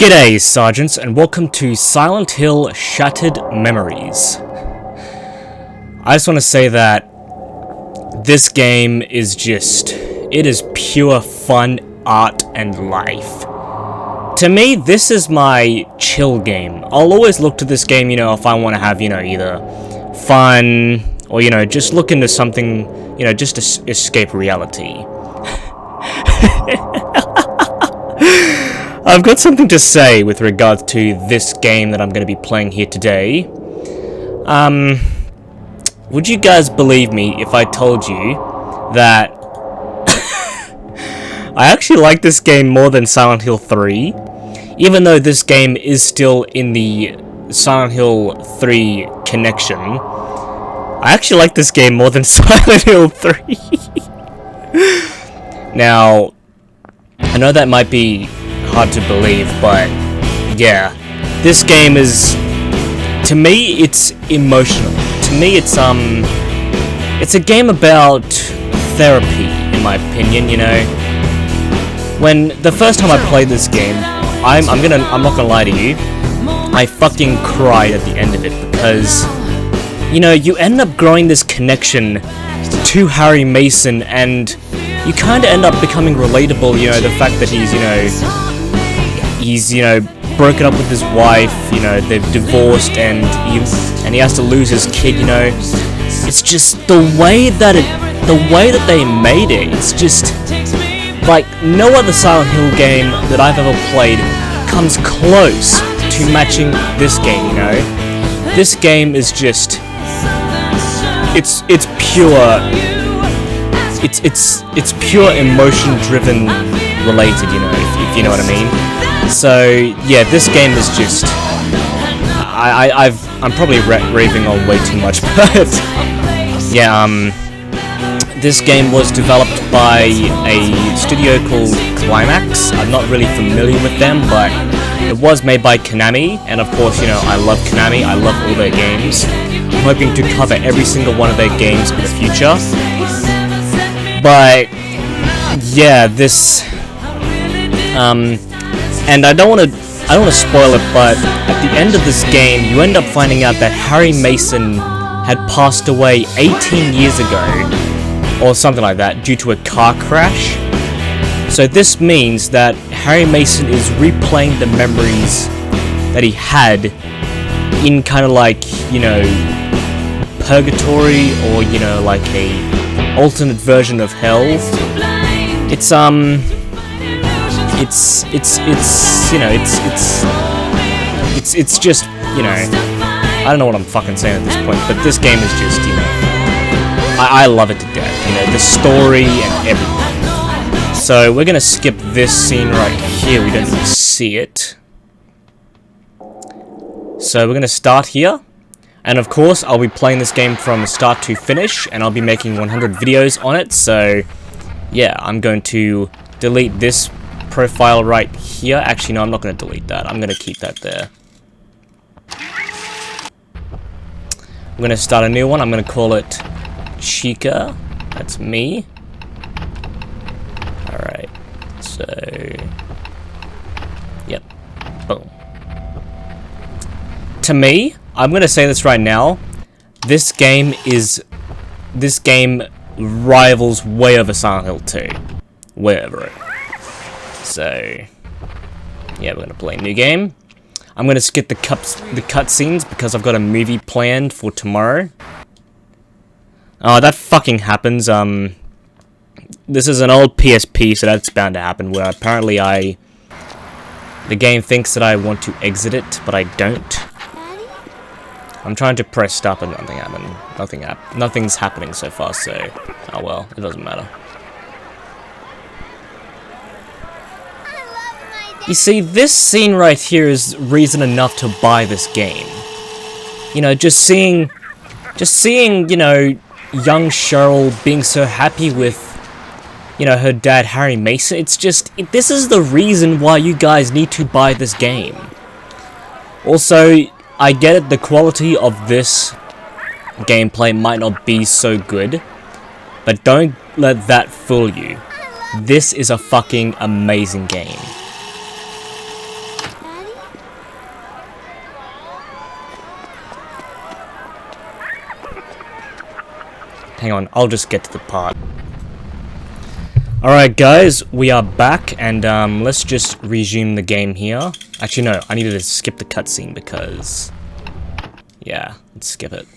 G'day, Sergeants, and welcome to Silent Hill Shattered Memories. I just want to say that this game is it is pure fun, art, and life. To me, this is my chill game. I'll always look to this game, if I want to have, either fun, or, just look into something, just to escape reality. I've got something to say with regards to this game that I'm going to be playing here today. Would you guys believe me if I told you that I actually like this game more than Silent Hill 3? Even though this game is still in the Silent Hill 3 connection, I actually like this game more than Silent Hill 3. Now, I know that might be hard to believe, but yeah, this game is, to me, it's emotional. To me, it's a game about therapy, in my opinion. When the first time I played this game, I'm not gonna lie to you, I fucking cried at the end of it because, you end up growing this connection to Harry Mason, and you kind of end up becoming relatable. The fact that he's broken up with his wife, they've divorced, and he has to lose his kid, It's just the way that they made it. It's just like no other Silent Hill game that I've ever played comes close to matching this game, This game is just it's pure it's pure emotion driven related, if you know what I mean. So yeah, this game is just I'm probably raving on way too much, but yeah, this game was developed by a studio called Climax. I'm not really familiar with them, but it was made by Konami, and of course, I love Konami. I love all their games. I'm hoping to cover every single one of their games in the future. But yeah, this and I don't want to spoil it, but at the end of this game, you end up finding out that Harry Mason had passed away 18 years ago, or something like that, due to a car crash. So this means that Harry Mason is replaying the memories that he had in kind of like, purgatory, or, like a alternate version of hell. It's just, I don't know what I'm fucking saying at this point, but this game is just, I love it to death, the story and everything. So we're gonna skip this scene right here, we don't even see it. So we're gonna start here, and of course I'll be playing this game from start to finish, and I'll be making 100 videos on it, so yeah, I'm going to delete this profile right here. Actually, no, I'm not going to delete that. I'm going to keep that there. I'm going to start a new one. I'm going to call it Chica. That's me. Alright. So, yep. Boom. To me, I'm going to say this right now. This game rivals way over Silent Hill 2. Way over it. So, yeah, we're going to play a new game. I'm going to skip the cutscenes because I've got a movie planned for tomorrow. Oh, that fucking happens. This is an old PSP, so that's bound to happen, where apparently the game thinks that I want to exit it, but I don't. I'm trying to press stop and nothing happened. Nothing's happening so far, so, oh well, it doesn't matter. You see, this scene right here is reason enough to buy this game. Just seeing, young Cheryl being so happy with, her dad Harry Mason. This is the reason why you guys need to buy this game. Also, I get it, the quality of this gameplay might not be so good, but don't let that fool you. This is a fucking amazing game. Hang on, I'll just get to the part. Alright guys, we are back, and let's just resume the game here. Actually no, I needed to skip the cutscene because... yeah, let's skip it.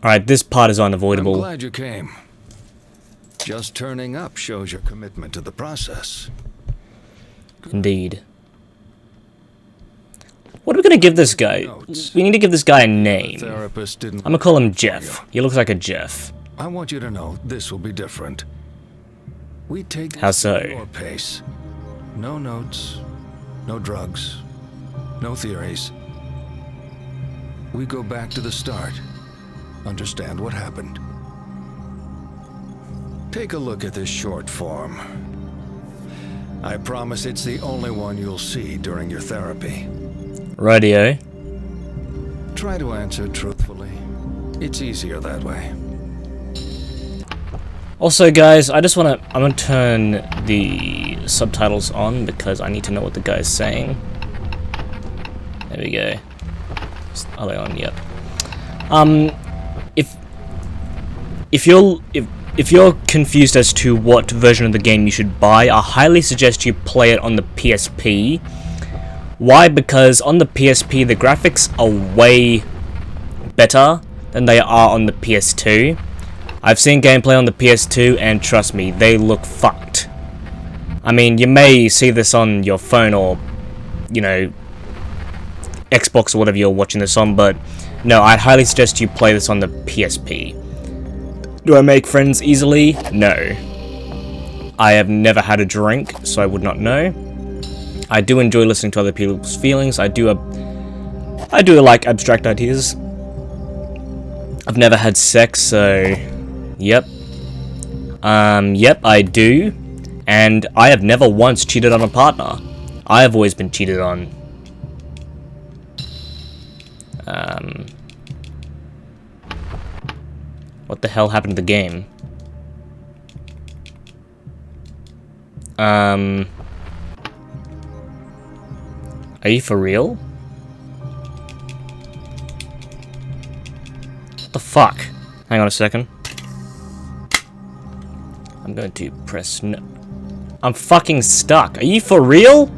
Alright, this part is unavoidable. I'm glad you came. Just turning up shows your commitment to the process. Indeed. What are we gonna give this guy? We need to give this guy a name. I'm gonna call him Jeff. He looks like a Jeff. I want you to know this will be different. We take this How so? at your pace. No notes, no drugs, no theories. We go back to the start. Understand what happened. Take a look at this short form. I promise it's the only one you'll see during your therapy. Radio. Try to answer truthfully. It's easier that way. Also guys, I'm gonna turn the subtitles on because I need to know what the guy's saying. There we go. Are they on? Yep. If you're confused as to what version of the game you should buy, I highly suggest you play it on the PSP. Why? Because on the PSP the graphics are way better than they are on the PS2. I've seen gameplay on the PS2 and trust me, they look fucked. I mean, you may see this on your phone or, you know, Xbox or whatever you're watching this on, but no, I'd highly suggest you play this on the PSP. Do I make friends easily? No. I have never had a drink, so I would not know. I do enjoy listening to other people's feelings. I do like abstract ideas. I've never had sex, so yep. Yep, I do. And I have never once cheated on a partner. I have always been cheated on. What the hell happened to the game? Are you for real? What the fuck? Hang on a second. I'm going to press no. I'm fucking stuck. Are you for real?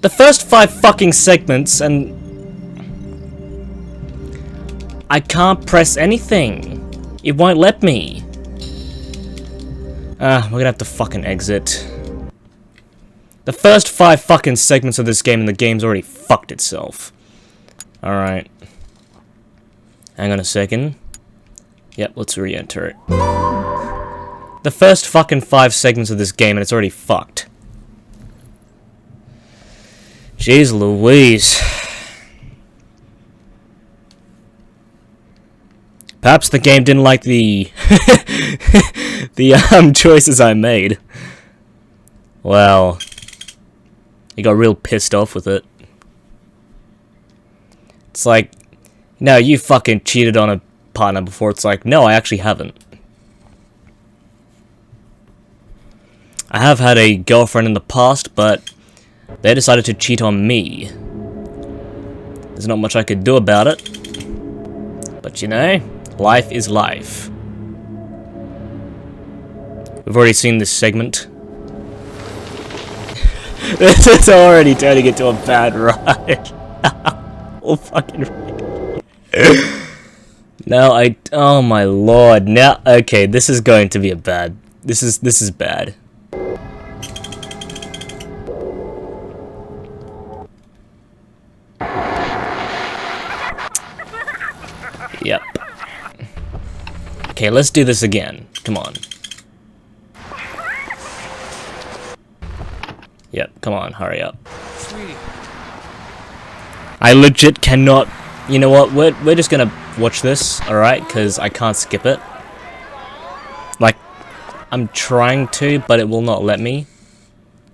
The first 5 fucking segments and... I can't press anything. It won't let me. We're gonna have to fucking exit. The first 5 fucking segments of this game and the game's already fucked itself. Alright. Hang on a second. Yep, let's re-enter it. The first fucking 5 segments of this game and it's already fucked. Jeez Louise. Perhaps the game didn't like the choices I made. Well, he got real pissed off with it. It's like, no, you fucking cheated on a partner before. It's like, no, I actually haven't. I have had a girlfriend in the past, but they decided to cheat on me. There's not much I could do about it. But you know, life is life. We've already seen this segment. This is already turning into a bad ride. Oh fucking right. Now oh my lord. Now okay, this is going to be a bad. This is bad. Yep. Okay, let's do this again. Come on. Yep, come on, hurry up. I legit cannot... You know what, we're just gonna watch this, alright? Because I can't skip it. Like, I'm trying to, but it will not let me.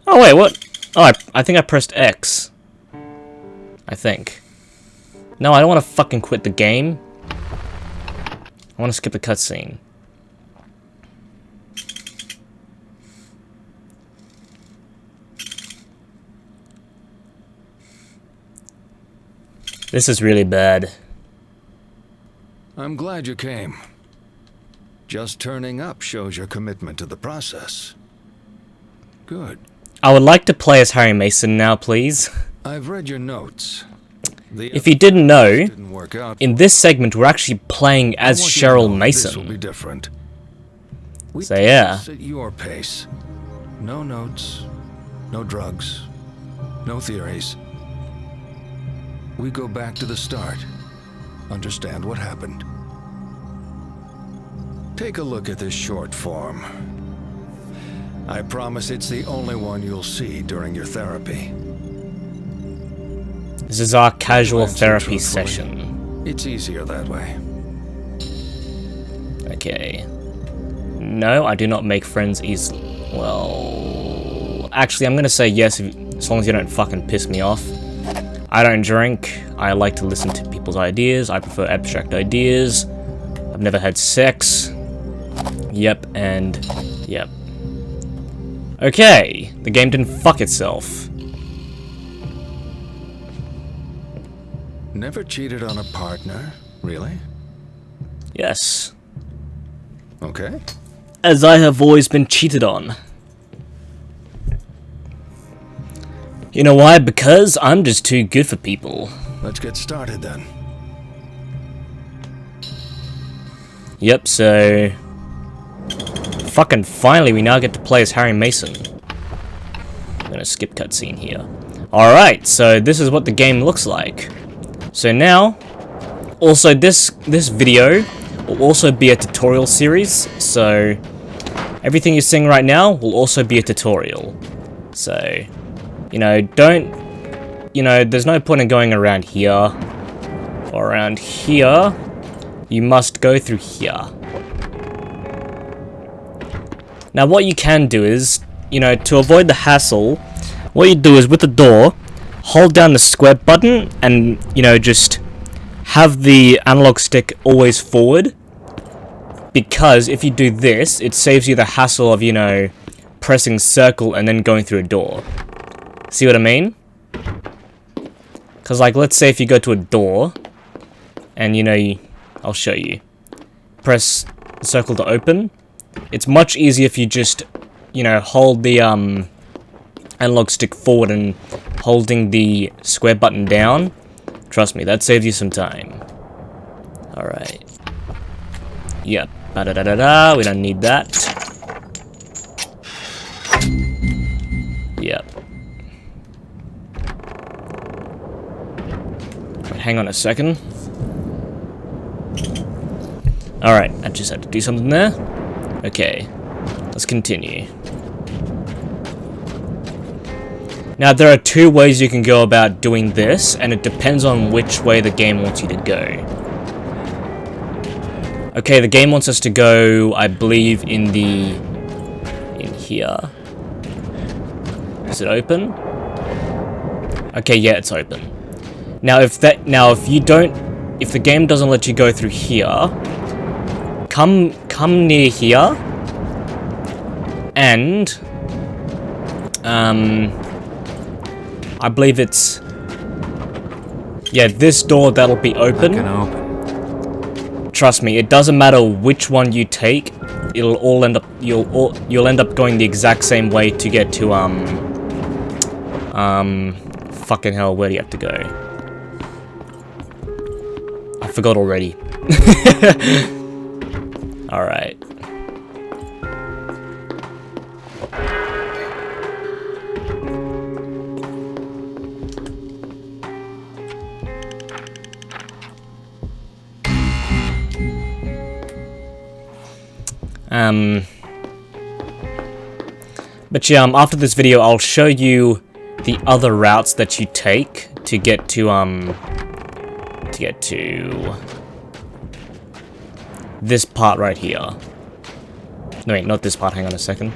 Oh wait, what? Oh, I think I pressed X. I think. No, I don't want to fucking quit the game. I want to skip the cutscene. This is really bad. I'm glad you came. Just turning up shows your commitment to the process. Good. I would like to play as Harry Mason now, please. I've read your notes. If you didn't know, Didn't work out. in this segment we're actually playing as I want you to Cheryl know This will be Mason. different. We So take yeah. this at your pace. No notes, no drugs, no theories. We go back to the start. Understand what happened. Take a look at this short form. I promise it's the only one you'll see during your therapy. This is our casual Answer therapy truthfully. session. It's easier that way. Okay. No, I do not make friends easily. Well... Actually, I'm gonna say yes as long as you don't fucking piss me off. I don't drink. I like to listen to people's ideas. I prefer abstract ideas. I've never had sex. Yep, and... Yep. Okay. The game didn't fuck itself. Never cheated on a partner? Really? Yes. Okay. As I have always been cheated on. You know why? Because I'm just too good for people. Let's get started then. Yep, so... Fucking finally we now get to play as Harry Mason. I'm gonna skip cutscene here. Alright, so this is what the game looks like. So now... Also, this video will also be a tutorial series, so... Everything you're seeing right now will also be a tutorial. So... You know, don't... You know, there's no point in going around here. Or around here. You must go through here. Now what you can do is, you know, to avoid the hassle, what you do is with the door, hold down the square button and, you know, just have the analog stick always forward. Because if you do this, it saves you the hassle of, you know, pressing circle and then going through a door. See what I mean? Because, like, let's say if you go to a door, and, you know, I'll show you. Press circle to open. It's much easier if you just, you know, hold the analog stick forward and holding the square button down. Trust me, that saves you some time. Alright. Yep. Ba-da-da-da-da. We don't need that. Yep. Wait, hang on a second. Alright, I just had to do something there. Okay, let's continue. Now, there are two ways you can go about doing this, and it depends on which way the game wants you to go. Okay, the game wants us to go, I believe, in here. Is it open? Okay, yeah, it's open. Now, if the game doesn't let you go through here, come near here, and I believe it's this door that'll be open. Trust me, it doesn't matter which one you take, it'll all end up you'll end up going the exact same way to get to fucking hell, where do you have to go? I forgot already. Alright. But yeah, after this video, I'll show you the other routes that you take to get to this part right here. No, wait, not this part. Hang on a second.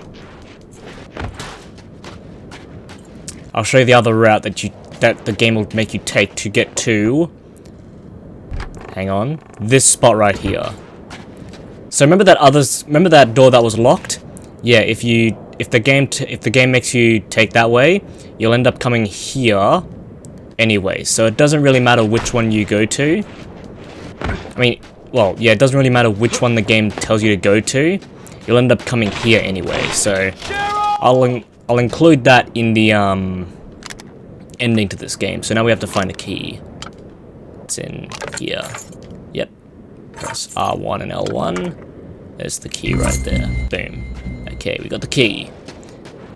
I'll show you the other route that the game will make you take to get to. Hang on, this spot right here. So remember that door that was locked? Yeah, if the game makes you take that way, you'll end up coming here, anyway, so it doesn't really matter which one you go to. I mean, well, yeah, it doesn't really matter which one the game tells you to go to. You'll end up coming here anyway, so I'll include that in the ending to this game. So now we have to find a key. It's in here. Yep. Press R1 and L1. There's the key right there. Boom. Okay, we got the key.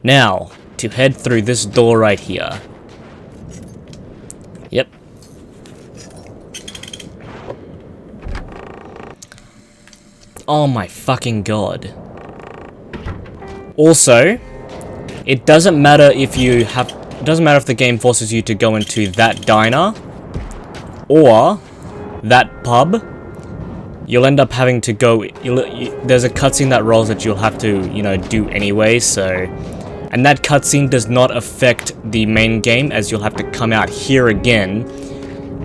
Now, to head through this door right here. Yep. Oh my fucking god. Also, it doesn't matter if you have... It doesn't matter if the game forces you to go into that diner or that pub. You'll end up having to go... there's a cutscene that rolls that you'll have to, you know, do anyway, so... And that cutscene does not affect the main game, as you'll have to come out here again,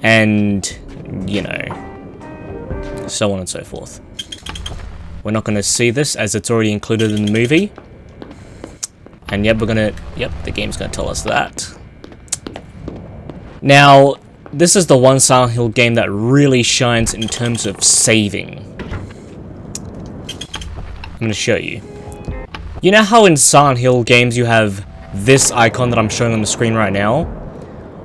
and, you know, so on and so forth. We're not going to see this, as it's already included in the movie. And yep, the game's going to tell us that. Now, this is the one Silent Hill game that really shines in terms of saving. I'm going to show you. You know how in Silent Hill games you have this icon that I'm showing on the screen right now?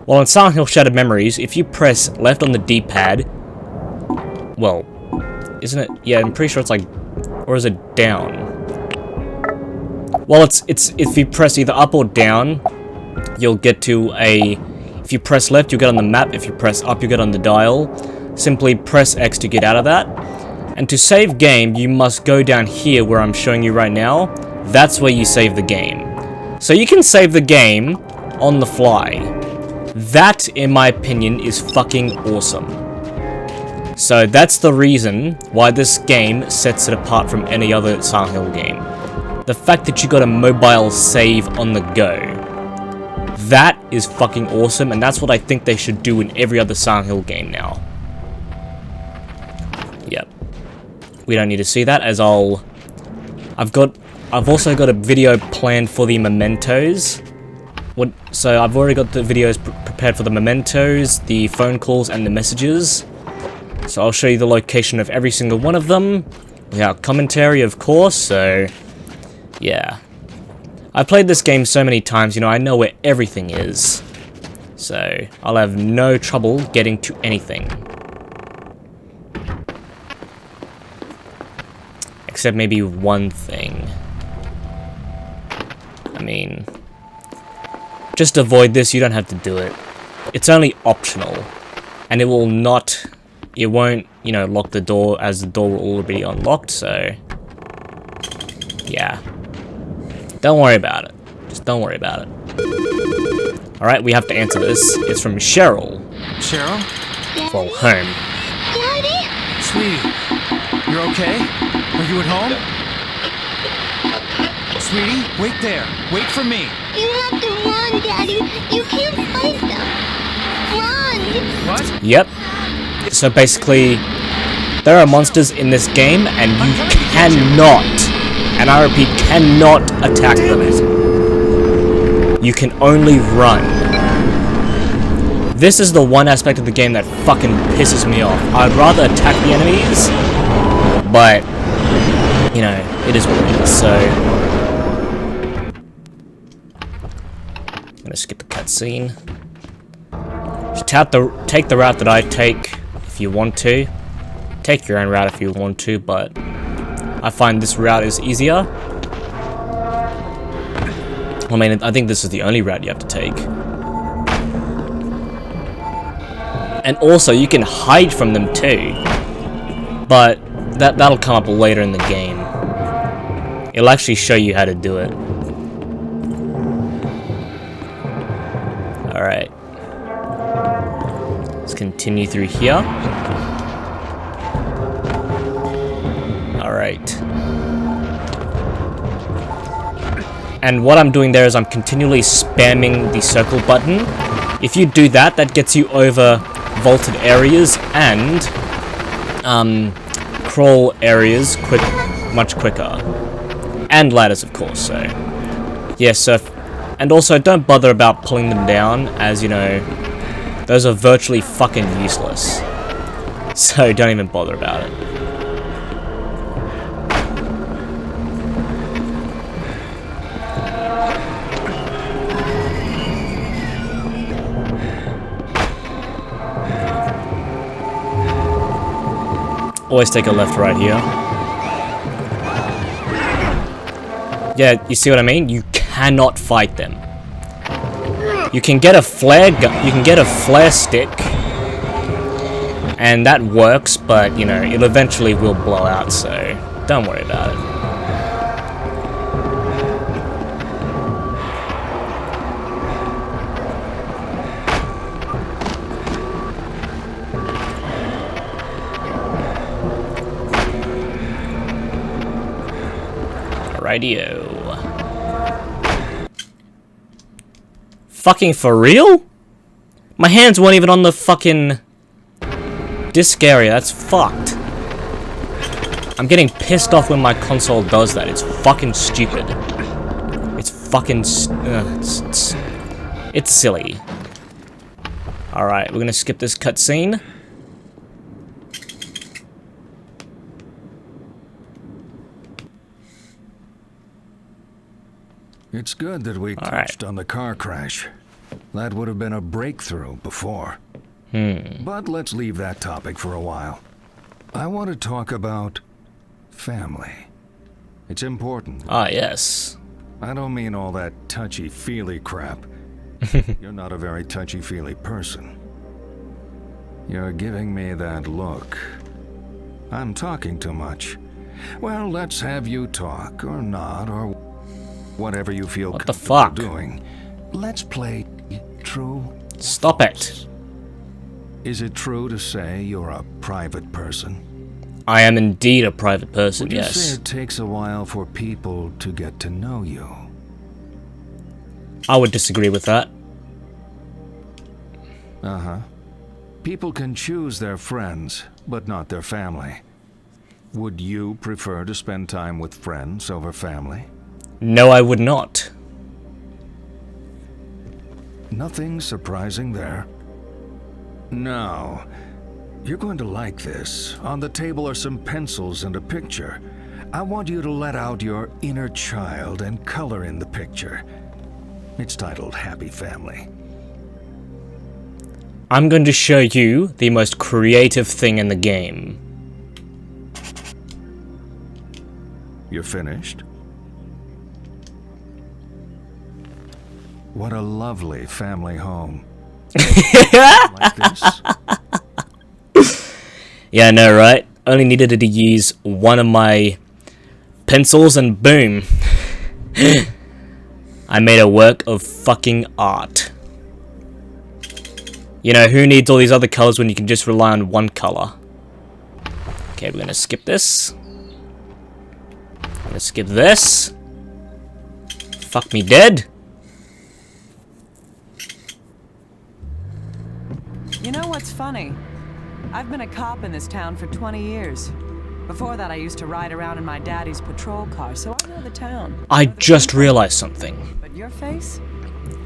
Well, in Silent Hill Shattered Memories, if you press left on the D-pad... Well, isn't it? Yeah, I'm pretty sure it's like... Or is it down? Well, it's if you press either up or down, you'll get to a... If you press left, you'll get on the map. If you press up, you get on the dial. Simply press X to get out of that. And to save game, you must go down here where I'm showing you right now. That's where you save the game. So you can save the game on the fly. That, in my opinion, is fucking awesome. So that's the reason why this game sets it apart from any other Silent Hill game. The fact that you got a mobile save on the go. That is fucking awesome, and that's what I think they should do in every other Silent Hill game now. Yep. We don't need to see that, as I've also got a video planned for the mementos. So I've already got the videos prepared for the mementos, the phone calls, and the messages. So I'll show you the location of every single one of them, without commentary, of course, so... Yeah. I've played this game so many times, you know, I know where everything is. So, I'll have no trouble getting to anything. Except maybe one thing. I mean... Just avoid this, you don't have to do it. It's only optional. And it will not... It won't, you know, lock the door, as the door will already be unlocked, so... Yeah. Don't worry about it. Just don't worry about it. Alright, we have to answer this. It's from Cheryl. Cheryl? Well, home. Daddy? Sweetie, you're okay? Are you at home? Sweetie, wait there. Wait for me. You have to run, Daddy. You can't fight them. Run! What? Yep. So basically, there are monsters in this game, and you cannot, and I repeat, cannot attack them. You can only run. This is the one aspect of the game that fucking pisses me off. I'd rather attack the enemies, but, you know, it is what it is, so... I'm gonna skip the cutscene. Just take the route that I take if you want to. Take your own route if you want to, but I find this route is easier. I mean, I think this is the only route you have to take. And also, you can hide from them too. But that'll come up later in the game. It'll actually show you how to do it. Alright. Let's continue through here. Alright. And what I'm doing there is I'm continually spamming the circle button. If you do that, that gets you over vaulted areas and crawl areas much quicker. And ladders, of course, so... Yeah, so... And also, don't bother about pulling them down, as, you know... Those are virtually fucking useless. So don't even bother about it. Always take a left right here. Yeah, you see what I mean? You cannot fight them. You can get a flare gun, you can get a flare stick, and that works, but you know, it eventually will blow out, so don't worry about it. Radio. Fucking for real? My hands weren't even on the fucking disc area. That's fucked. I'm getting pissed off when my console does that. It's fucking stupid. It's fucking it's silly. Alright, we're gonna skip this cutscene. It's good that we touched on the car crash. That would have been a breakthrough before. But let's leave that topic for a while. I want to talk about family. It's important. Ah, yes. I don't mean all that touchy-feely crap. You're not a very touchy-feely person. You're giving me that look. I'm talking too much. Well, let's have you talk, or not, or whatever you feel what the comfortable fuck? doing. Let's play true. Stop it. Is it true to say you're a private person? I am indeed a private person, Would you yes. say it takes a while for people to get to know you? I would disagree with that. Uh-huh. People can choose their friends, but not their family. Would you prefer to spend time with friends over family? No, I would not. Nothing surprising there. Now, you're going to like this. On the table are some pencils and a picture. I want you to let out your inner child and color in the picture. It's titled Happy Family. I'm going to show you the most creative thing in the game. You're finished? What a lovely family home. Like this? Yeah, I know, right? Only needed to use one of my pencils and boom. I made a work of fucking art. You know, who needs all these other colors when you can just rely on one color? Okay, we're gonna skip this. I'm gonna skip this. Fuck me dead. You know what's funny? I've been a cop in this town for 20 years. Before that, I used to ride around in my daddy's patrol car, so I know the town. I just realized something. But your face?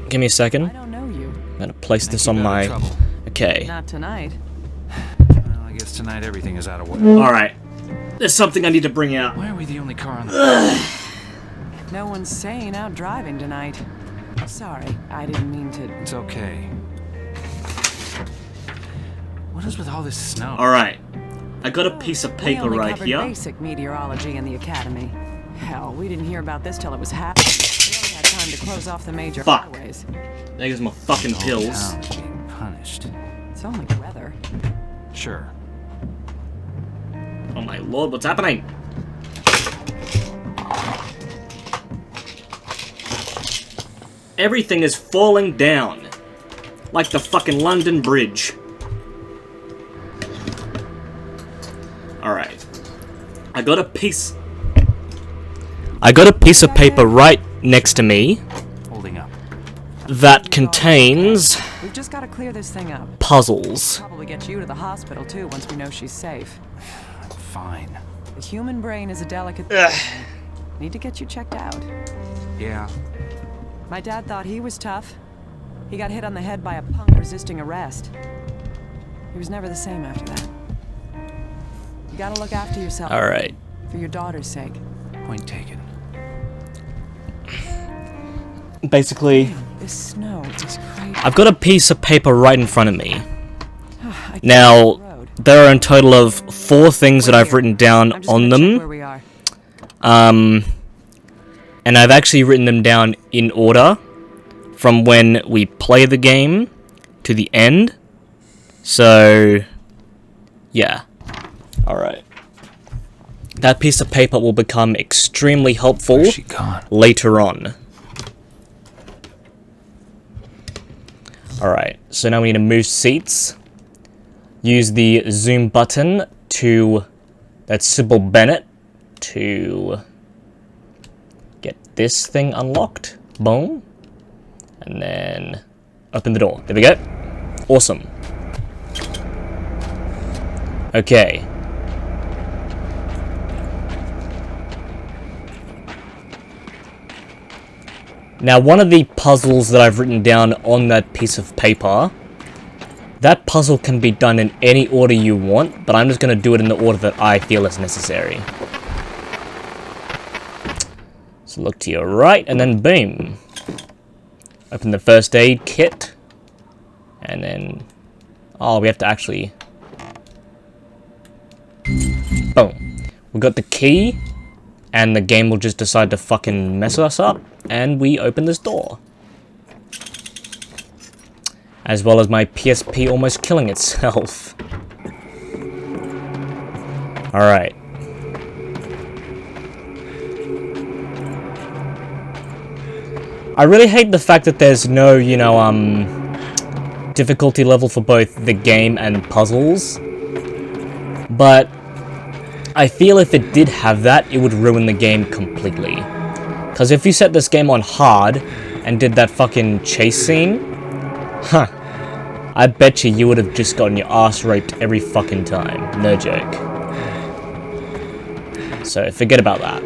Give me a second. I don't know you. I'm gonna place this on my... Okay. Not tonight. Well, I guess tonight everything is out of order. Alright. There's something I need to bring out. Why are we the only car on the... No one's sane out driving tonight. Sorry, I didn't mean to... It's okay. What is with all this snow? Alright. I got a piece of paper we only right covered here. Basic meteorology in the academy. Hell, we didn't hear about this till it was happening. We only had time to close off the major Fuck. highways. There goes my fucking pills. Town's being punished. It's only weather. Sure. Oh my lord, what's happening? Everything is falling down. Like the fucking London Bridge. Alright. I got a piece of paper right next to me Holding up. that contains We've just got to clear this thing up. puzzles. Probably get you to the hospital too once we know she's safe. I'm fine. The human brain is a delicate Need to get you checked out. Yeah. My dad thought he was tough. He got hit on the head by a punk resisting arrest. He was never the same after that. You gotta look after yourself. Alright. For your daughter's sake. Point taken. Basically, This snow is crazy. I've got a piece of paper right in front of me. I can't Now, see the road. there are in total of 4 things that I've written down I'm just on gonna check them. where we are. And I've actually written them down in order from when we play the game to the end. So, yeah. Alright. That piece of paper will become extremely helpful Where's she gone? later on. Alright, so now we need to move seats. Use the zoom button to... That's Sybil Bennett. To... get this thing unlocked. Boom. And then... open the door. There we go. Awesome. Okay. Now, one of the puzzles that I've written down on that piece of paper, that puzzle can be done in any order you want, but I'm just going to do it in the order that I feel is necessary. So look to your right, and then boom. Open the first aid kit. And then... oh, we have to actually... boom. We got the key, and the game will just decide to fucking mess us up. And we open this door. As well as my PSP almost killing itself. Alright. I really hate the fact that there's no, you know, difficulty level for both the game and puzzles. But I feel if it did have that, it would ruin the game completely. Because if you set this game on hard and did that fucking chase scene, huh, I bet you would have just gotten your ass raped every fucking time. No joke. So forget about that.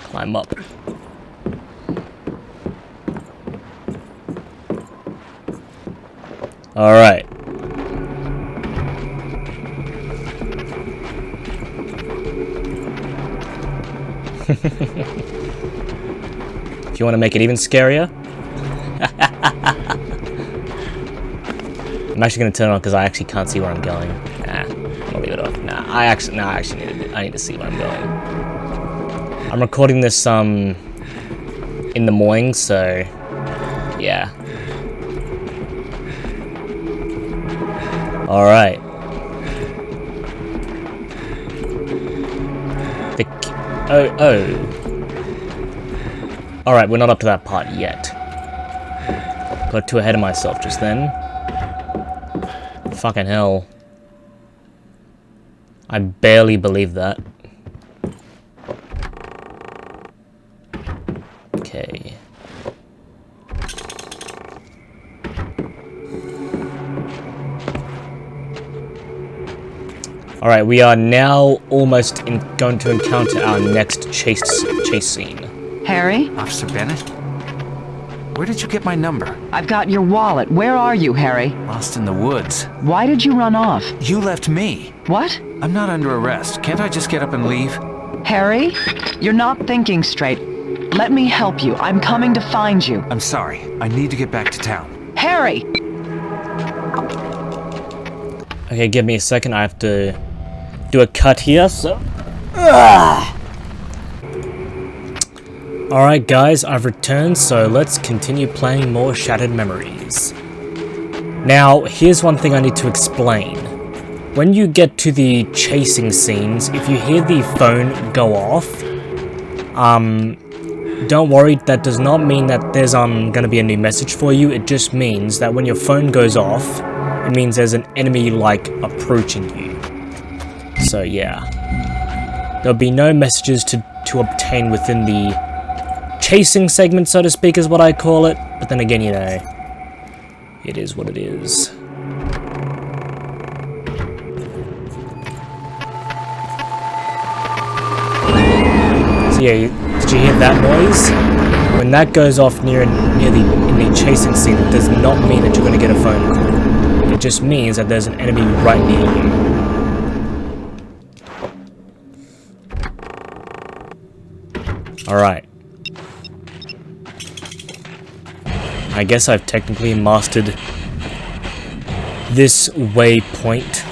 Climb up. Alright. If you want to make it even scarier. I'm actually going to turn it on because I actually can't see where I'm going. Nah, I'm going to leave it off. Nah, I actually need to see where I'm going. I'm recording this in the morning, so yeah. All right. Oh. All right, we're not up to that part yet. Got too ahead of myself just then. Fucking hell. I barely believe that. Okay. Alright, we are now almost going to encounter our next chase scene. Harry, Officer Bennett? Where did you get my number? I've got your wallet. Where are you, Harry? Lost in the woods. Why did you run off? You left me. What? I'm not under arrest. Can't I just get up and leave? Harry, you're not thinking straight. Let me help you. I'm coming to find you. I'm sorry. I need to get back to town. Harry! Okay, give me a second. I have to do a cut here, so... Alright guys, I've returned, so let's continue playing more Shattered Memories. Now, here's one thing I need to explain. When you get to the chasing scenes, if you hear the phone go off, don't worry, that does not mean that there's gonna be a new message for you. It just means that when your phone goes off, it means there's an enemy, like, approaching you. So yeah. There'll be no messages to to obtain within the chasing segment, so to speak, is what I call it. But then again, you know, it is what it is. So yeah, did you hear that noise? When that goes off in the chasing scene, it does not mean that you're going to get a phone call. It just means that there's an enemy right near you. Alright. I guess I've technically mastered this waypoint.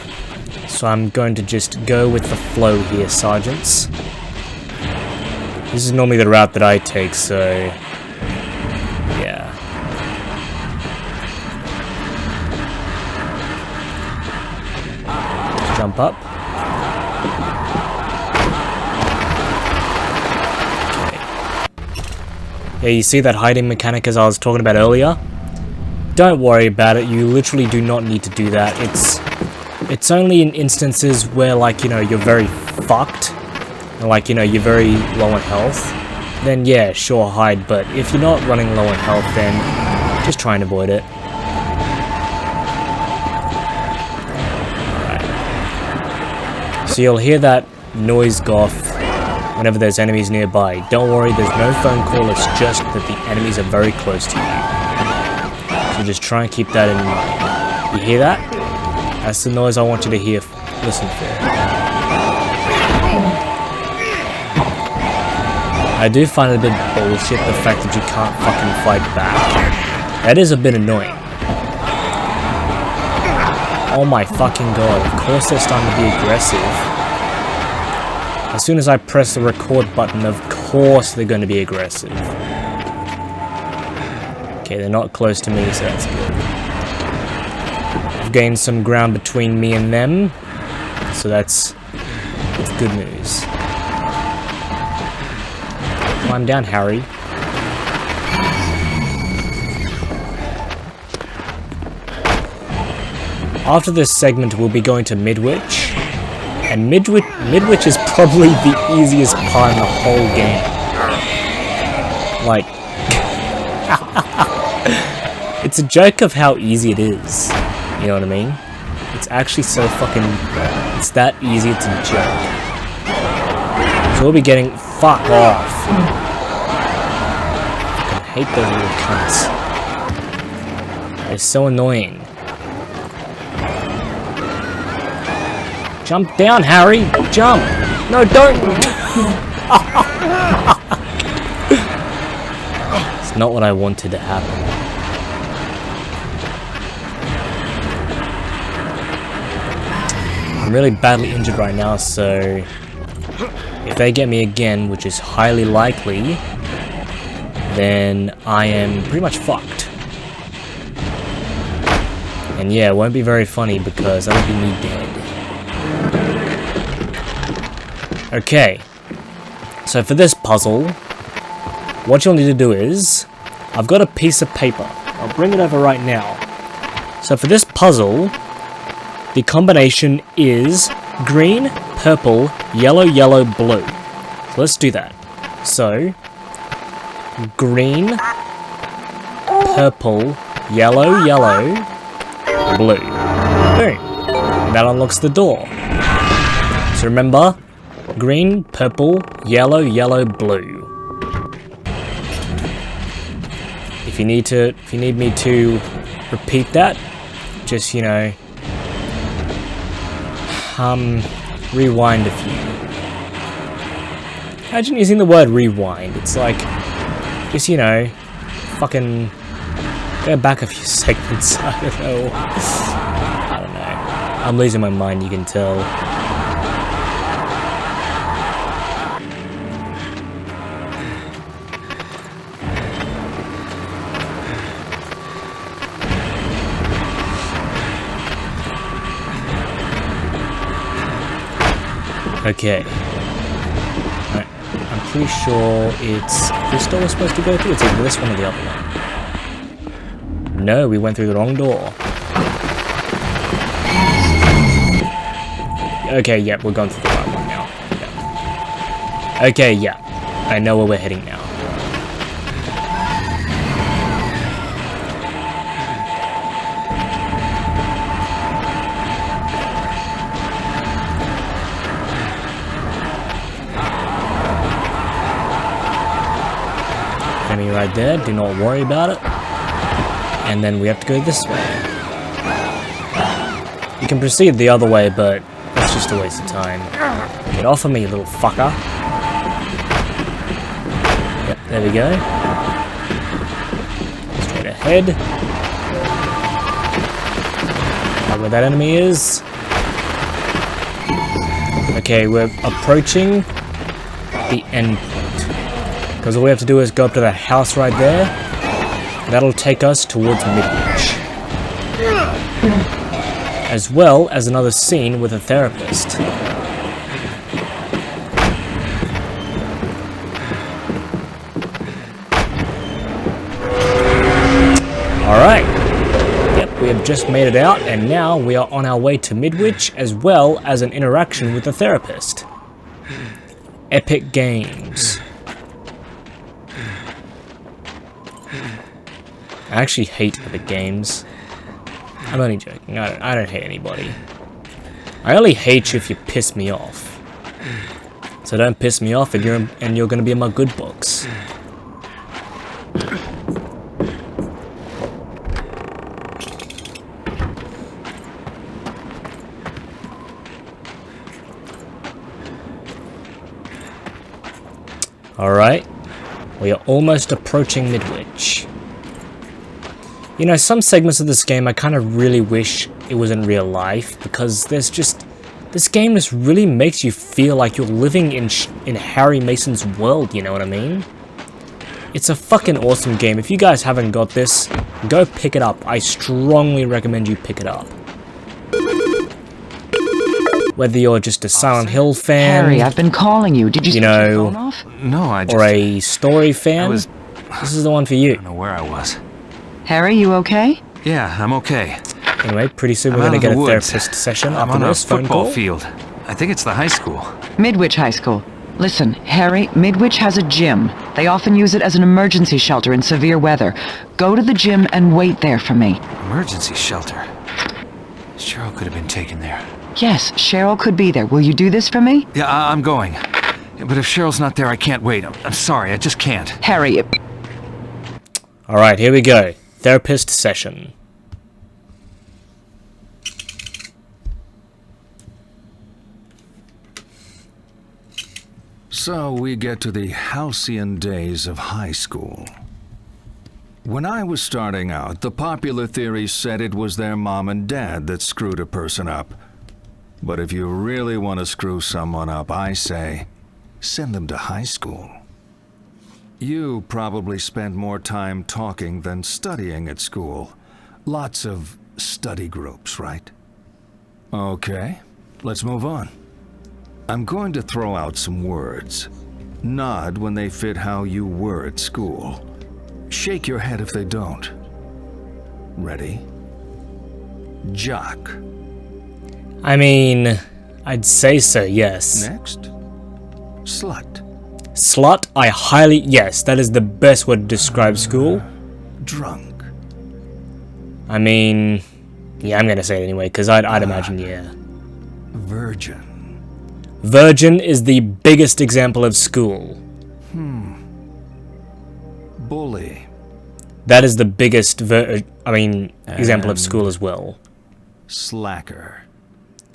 So I'm going to just go with the flow here, sergeants. This is normally the route that I take, so yeah. Just jump up. Okay. Yeah, you see that hiding mechanic as I was talking about earlier? Don't worry about it, you literally do not need to do that. It's only in instances where, like, you know, you're very fucked. Like, you know, you're very low on health, then yeah, sure, hide, but if you're not running low on health, then just try and avoid it. Alright. So you'll hear that noise go off whenever there's enemies nearby. Don't worry, there's no phone call, it's just that the enemies are very close to you. So just try and keep that in mind. You hear that? That's the noise I want you to hear, listen for. I do find it a bit bullshit, the fact that you can't fucking fight back. That is a bit annoying. Oh my fucking god, of course they're starting to be aggressive. As soon as I press the record button, of course they're going to be aggressive. Okay, they're not close to me, so that's good. I've gained some ground between me and them, so that's good news. Climb down, Harry. After this segment, we'll be going to Midwich. And Midwich is probably the easiest part in the whole game. Like, it's a joke of how easy it is. You know what I mean? It's actually so fucking... It's that easy to joke. So we'll be getting... Fuck off. I hate those little cunts. They're so annoying. Jump down, Harry! Jump! No, don't! It's not what I wanted to happen. I'm really badly injured right now, so... If they get me again, which is highly likely, then I am pretty much fucked. And yeah, it won't be very funny because that'll be me dead. Okay, so for this puzzle, what you'll need to do is, I've got a piece of paper. I'll bring it over right now. So for this puzzle, the combination is green, purple, yellow, yellow, blue. So let's do that. So, green, purple, yellow, yellow, blue. Boom. And that unlocks the door. So remember, green, purple, yellow, yellow, blue. If you need me to repeat that, just, you know, rewind a few. Imagine using the word rewind. It's like, just, you know, fucking go back a few segments. I don't know. I'm losing my mind, you can tell. Okay. Right. I'm pretty sure it's this door we're supposed to go through. It's either this one or the other one. No, we went through the wrong door. Okay, yeah, we're going through the right one now. Yeah. Okay, yeah. I know where we're heading now. Enemy right there, do not worry about it. And then we have to go this way. You can proceed the other way, but that's just a waste of time. Get off of me, you little fucker. Yep, there we go. Straight ahead. Right where that enemy is. Okay, we're approaching the end point. Because all we have to do is go up to that house right there. That'll take us towards Midwich. As well as another scene with a therapist. Alright. Yep, we have just made it out, and now we are on our way to Midwich, as well as an interaction with the therapist. Epic Games. I actually hate Epic Games. I'm only joking. I don't hate anybody. I only hate you if you piss me off. So don't piss me off, and you're gonna be in my good books. Alright. We are almost approaching Midwich. You know, some segments of this game I kind of really wish it was in real life, because there's just... This game just really makes you feel like you're living in Harry Mason's world, you know what I mean? It's a fucking awesome game. If you guys haven't got this, go pick it up. I strongly recommend you pick it up. Whether you're just a Silent Hill fan... Harry, I've been calling you. Did you switch your phone off? No, I just... Or a story fan, this is the one for you. I don't know where I was. Harry, you okay? Yeah, I'm okay. Anyway, pretty soon we're going to get a therapist session after this phone call. I'm on a football field. I think it's the high school. Midwich High School. Listen, Harry, Midwich has a gym. They often use it as an emergency shelter in severe weather. Go to the gym and wait there for me. Emergency shelter? Cheryl could have been taken there. Yes, Cheryl could be there. Will you do this for me? Yeah, I'm going. But if Cheryl's not there, I can't wait. I'm sorry, I just can't. Harry... Alright, here we go. Therapist session. So we get to the halcyon days of high school. When I was starting out, the popular theory said it was their mom and dad that screwed a person up. But if you really want to screw someone up, I say, send them to high school. You probably spent more time talking than studying at school. Lots of study groups, right? Okay, let's move on. I'm going to throw out some words. Nod when they fit how you were at school. Shake your head if they don't. Ready? Jock. I mean, I'd say so, yes. Next. Slut. Slut, I highly... Yes, that is the best word to describe school. Drunk. I mean... Yeah, I'm gonna say it anyway, because I'd imagine, yeah. Virgin. Virgin is the biggest example of school. Bully. That is the biggest, example of school as well. Slacker.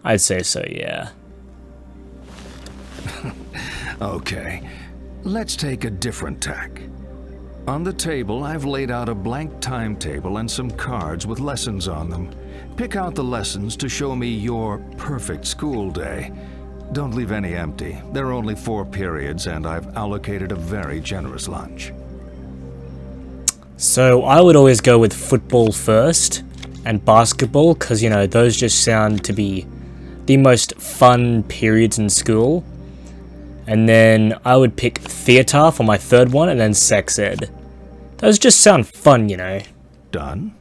I'd say so, yeah. Okay, let's take a different tack. On the table, I've laid out a blank timetable and some cards with lessons on them. Pick out the lessons to show me your perfect school day. Don't leave any empty. There are only 4 periods, and I've allocated a very generous lunch. So I would always go with football first, and basketball, because, you know, those just sound to be the most fun periods in school. And then I would pick theatre for my third one, and then sex ed. Those just sound fun, you know. Done?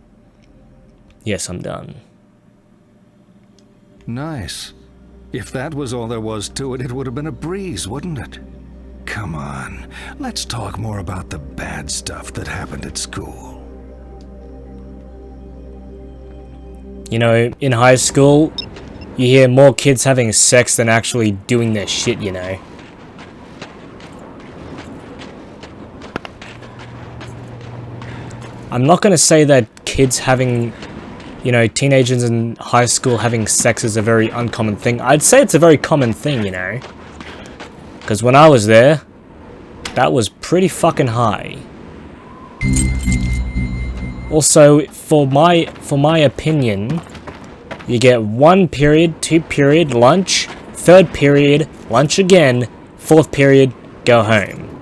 Yes, I'm done. Nice. If that was all there was to it, it would have been a breeze, wouldn't it? come on. Let's talk more about the bad stuff that happened at school. You know, in high school, you hear more kids having sex than actually doing their shit, you know. I'm not gonna say that kids having, you know, teenagers in high school having sex is a very uncommon thing. I'd say it's a very common thing, you know. Because when I was there, that was pretty fucking high. Also, for my opinion, you get 1 period, 2 period, lunch, 3rd period, lunch again, 4th period, go home.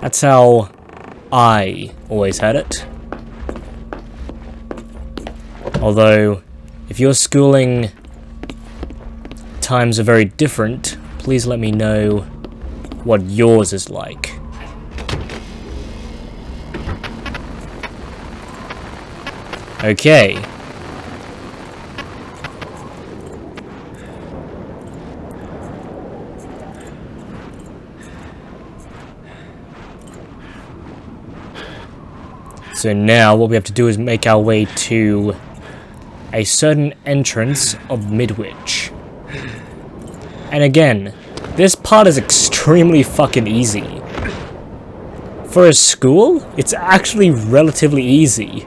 That's how I always had it. Although, if your schooling times are very different, please let me know what yours is like. Okay. So now what we have to do is make our way to a certain entrance of Midwich. And again, this part is extremely fucking easy. For a school, it's actually relatively easy.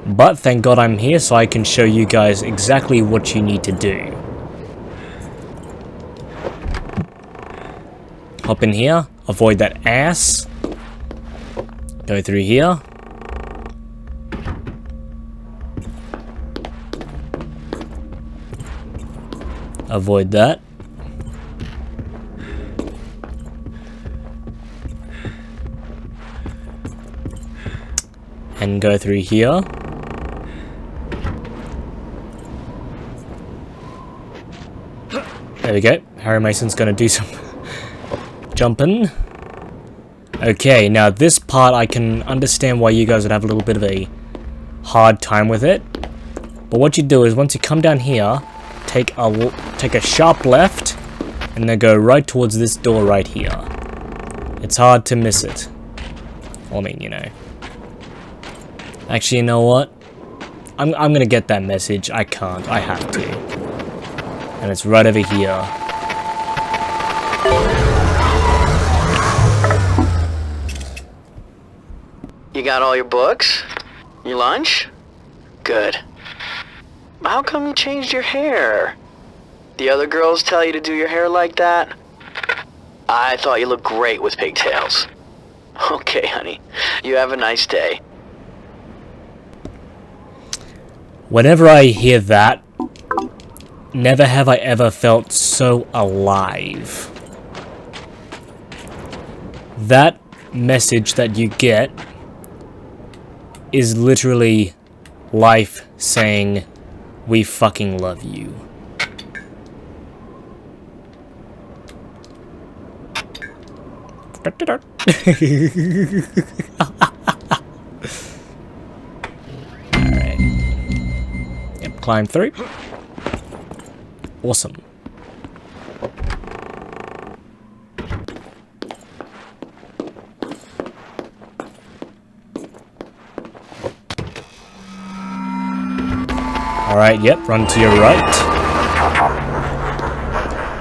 But thank God I'm here so I can show you guys exactly what you need to do. Hop in here, avoid that ass. Go through here. Avoid that. And go through here. There we go. Harry Mason's gonna do some jumping. Okay, now this part I can understand why you guys would have a little bit of a hard time with it. But what you do is once you come down here, take a sharp left, and then go right towards this door right here. It's hard to miss it. I mean, you know. Actually, you know what? I'm gonna get that message. I can't. I have to. And it's right over here. You got all your books? Your lunch? Good. How come you changed your hair? The other girls tell you to do your hair like that? I thought you looked great with pigtails. Okay, honey. You have a nice day. Whenever I hear that, never have I ever felt so alive. That message that you get is literally life saying, we fucking love you. Alright. Yep, climb through. Awesome. Alright, yep, run to your right.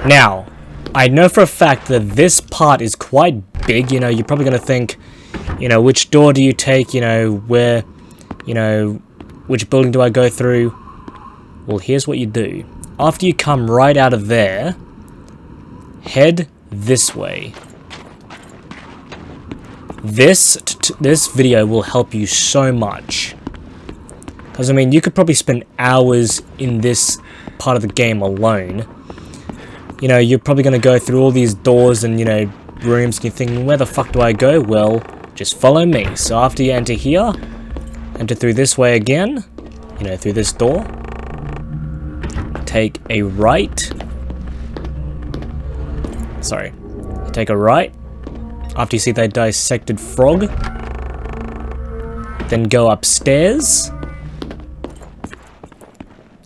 Now, I know for a fact that this part is quite big, you know, you're probably going to think, you know, which door do you take, you know, where, you know, which building do I go through? Well, here's what you do. After you come right out of there, head this way. This video will help you so much. Because, I mean, you could probably spend hours in this part of the game alone. You know, you're probably going to go through all these doors and, you know, rooms, and you're thinking, where the fuck do I go? Well, just follow me. So after you enter here, enter through this way again, you know, through this door. Take a right. Sorry. Take a right. After you see that dissected frog, then go upstairs.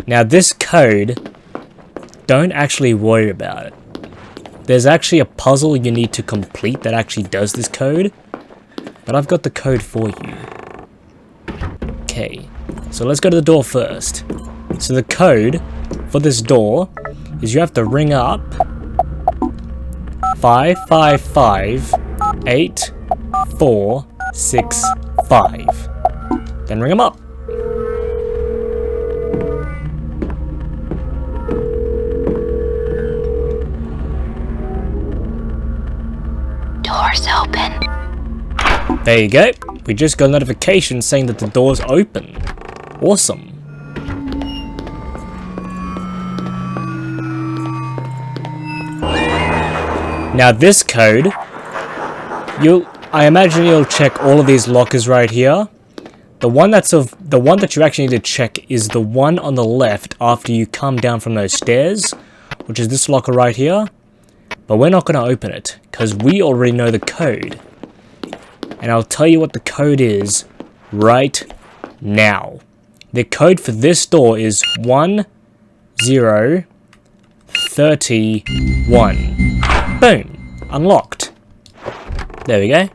Now this code, don't actually worry about it. there's actually a puzzle you need to complete that actually does this code. But I've got the code for you. Okay, so let's go to the door first. So the code for this door is you have to ring up 555-8465. Then ring them up. Doors open. There you go. We just got a notification saying that the door's open. Awesome. Now this code, I imagine you'll check all of these lockers right here. The one that you actually need to check is the one on the left after you come down from those stairs, which is this locker right here. But we're not going to open it because we already know the code. And I'll tell you what the code is right now. The code for this door is 1031. Boom! Unlocked. There we go.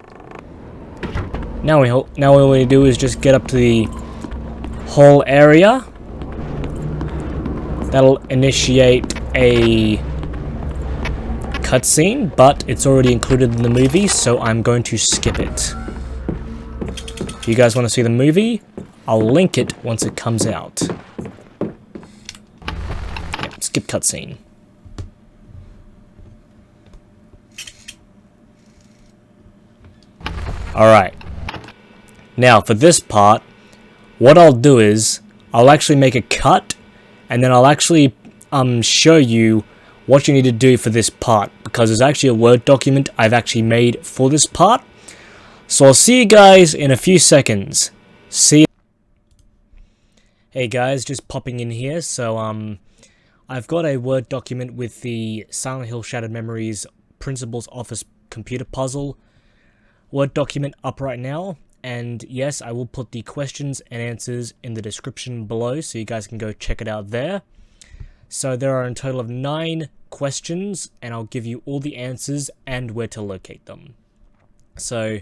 Now all we do is just get up to the whole area. That'll initiate a cutscene, but it's already included in the movie, so I'm going to skip it. If you guys want to see the movie, I'll link it once it comes out. Yep, skip cutscene. Alright. Now, for this part, what I'll do is, I'll actually make a cut, and then I'll actually show you what you need to do for this part, because there's actually a Word document I've actually made for this part. So I'll see you guys in a few seconds. See ya. Hey guys, just popping in here. So I've got a Word document with the Silent Hill Shattered Memories Principal's Office Computer Puzzle Word document up right now. And yes, I will put the questions and answers in the description below, so you guys can go check it out there. So there are a total of 9 questions, and I'll give you all the answers and where to locate them. So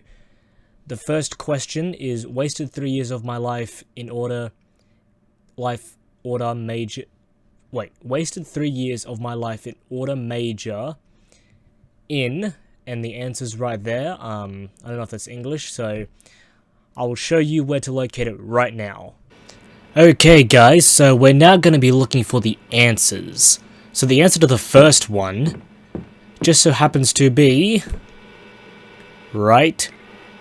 the first question is, wasted 3 years of my life in order major. Wait, wasted 3 years of my life in order major in, and the answer's right there. I don't know if that's English, so I will show you where to locate it right now. Okay guys, so we're now going to be looking for the answers. So the answer to the first one just so happens to be right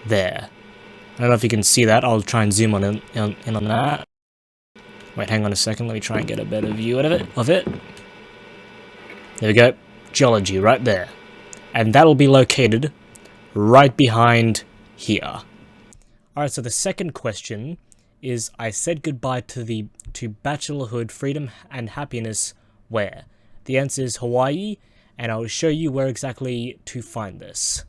there. I don't know if you can see that. I'll try and zoom in on that. Wait, hang on a second. Let me try and get a better view of it. There we go. Geology right there. And that'll be located right behind here. Alright, so the second question is, I said goodbye to bachelorhood, freedom, and happiness where? The answer is Hawaii, and I'll show you where exactly to find this.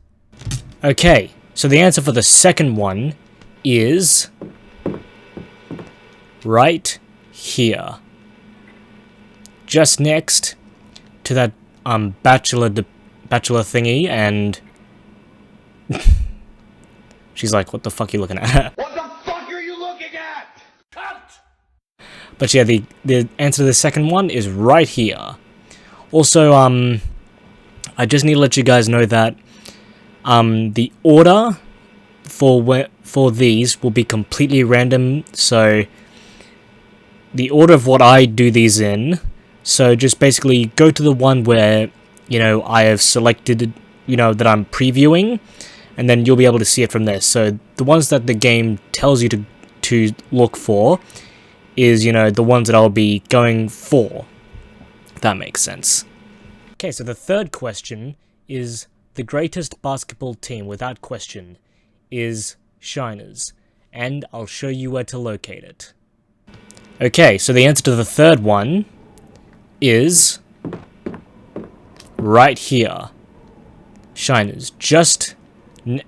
Okay, so the answer for the second one is right here. Just next to that bachelor thingy, and she's like, what the fuck are you looking at? What the fuck are you looking at? Cut! But yeah, the answer to the second one is right here. Also, I just need to let you guys know that the order for these will be completely random. So the order of what I do these in. So just basically go to the one where, you know, I have selected, you know, that I'm previewing, and then you'll be able to see it from there. So the ones that the game tells you to look for is, you know, the ones that I'll be going for. If that makes sense. Okay, so the third question is, the greatest basketball team, without question, is Shiners, and I'll show you where to locate it. Okay, so the answer to the third one is right here. Shiners, just in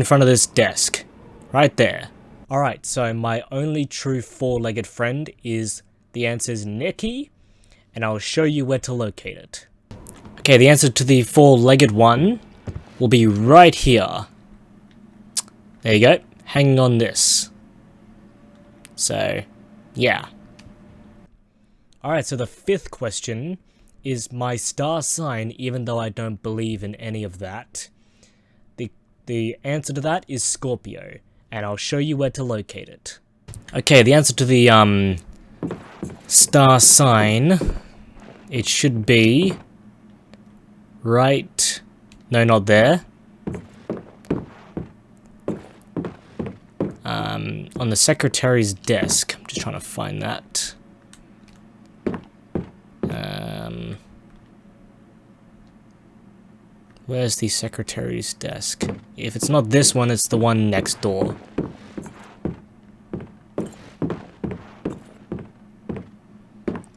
front of this desk, right there. Alright, so my only true four-legged friend is, the answer is Nikki, and I'll show you where to locate it. Okay, the answer to the four-legged one will be right here. There you go. Hanging on this. So, yeah. Alright, so the fifth question is my star sign, even though I don't believe in any of that. The answer to that is Scorpio, and I'll show you where to locate it. Okay, the answer to the star sign, it should be right... No, not there. On the secretary's desk. I'm just trying to find that. Where's the secretary's desk? If it's not this one, it's the one next door.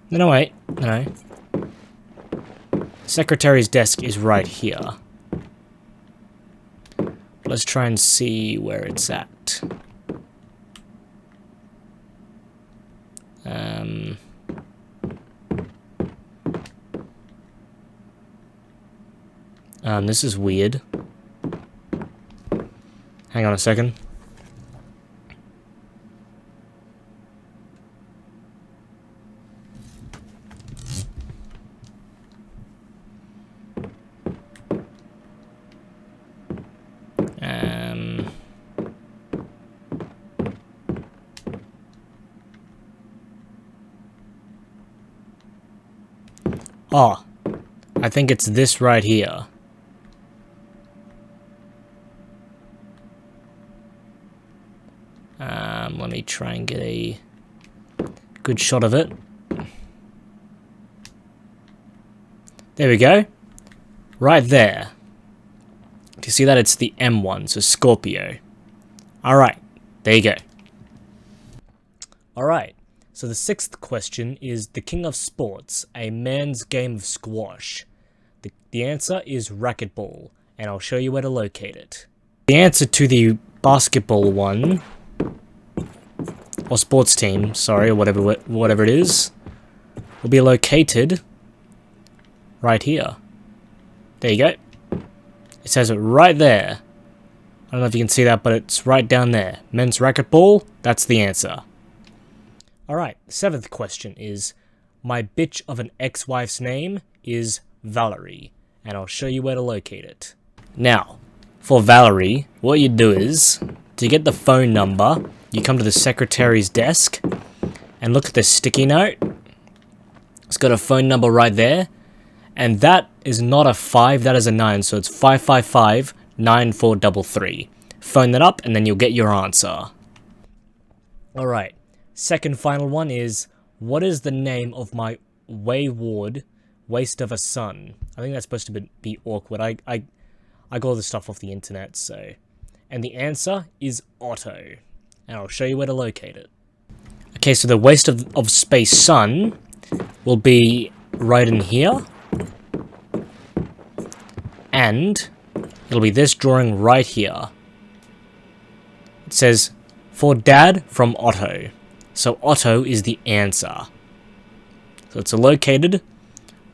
No, wait. No. Secretary's desk is right here. Let's try and see where it's at. This is weird. Hang on a second. Oh, I think it's this right here. Let me try and get a good shot of it. There we go. Right there. Do you see that? It's the M1, so Scorpio. Alright, there you go. Alright, so the sixth question is the king of sports, a man's game of squash. The answer is racquetball, and I'll show you where to locate it. The answer to the basketball one, or sports team, sorry, or whatever it is, will be located right here. There you go. It says it right there. I don't know if you can see that, but it's right down there. Men's racquetball, that's the answer. Alright, seventh question is, my bitch of an ex-wife's name is Valerie, and I'll show you where to locate it. Now, for Valerie, what you do is, to get the phone number, you come to the secretary's desk, and look at the sticky note. It's got a phone number right there, and that is not a 5, that is a 9, so it's 555-9433. Phone that up, and then you'll get your answer. Alright, second final one is, what is the name of my wayward waste of a son? I think that's supposed to be awkward. I got all this stuff off the internet, so... And the answer is Otto. And I'll show you where to locate it. Okay, so the waste of space son will be right in here. And it'll be this drawing right here. It says, for dad from Otto. So Otto is the answer. So it's located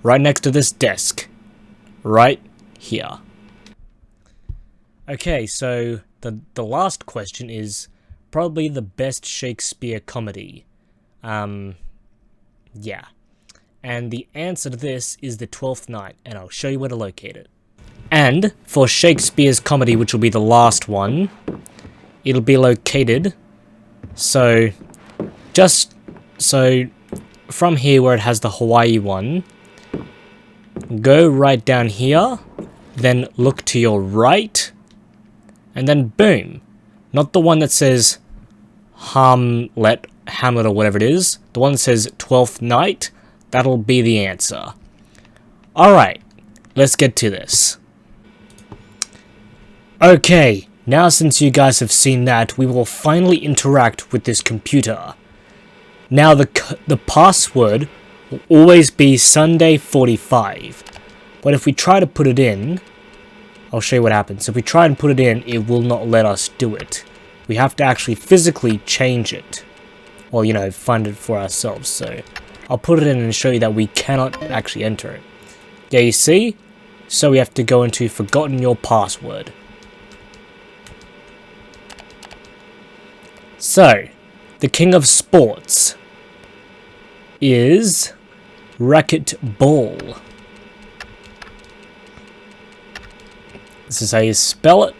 right next to this desk. Right here. Okay, so the last question is probably the best Shakespeare comedy. Yeah. And the answer to this is The Twelfth Night, and I'll show you where to locate it. And for Shakespeare's comedy, which will be the last one, it'll be located, so from here where it has the Hawaii one, go right down here, then look to your right, and then boom. Not the one that says Hamlet or whatever it is. The one that says 12th Night, that'll be the answer. Alright, let's get to this. Okay, now since you guys have seen that, we will finally interact with this computer. Now the password will always be Sunday45, but if we try to put it in, I'll show you what happens. If we try and put it in, it will not let us do it. We have to actually physically change it. Well, you know, find it for ourselves, so I'll put it in and show you that we cannot actually enter it. Yeah, you see? So we have to go into forgotten your password. So, the king of sports is racquetball. This is how you spell it.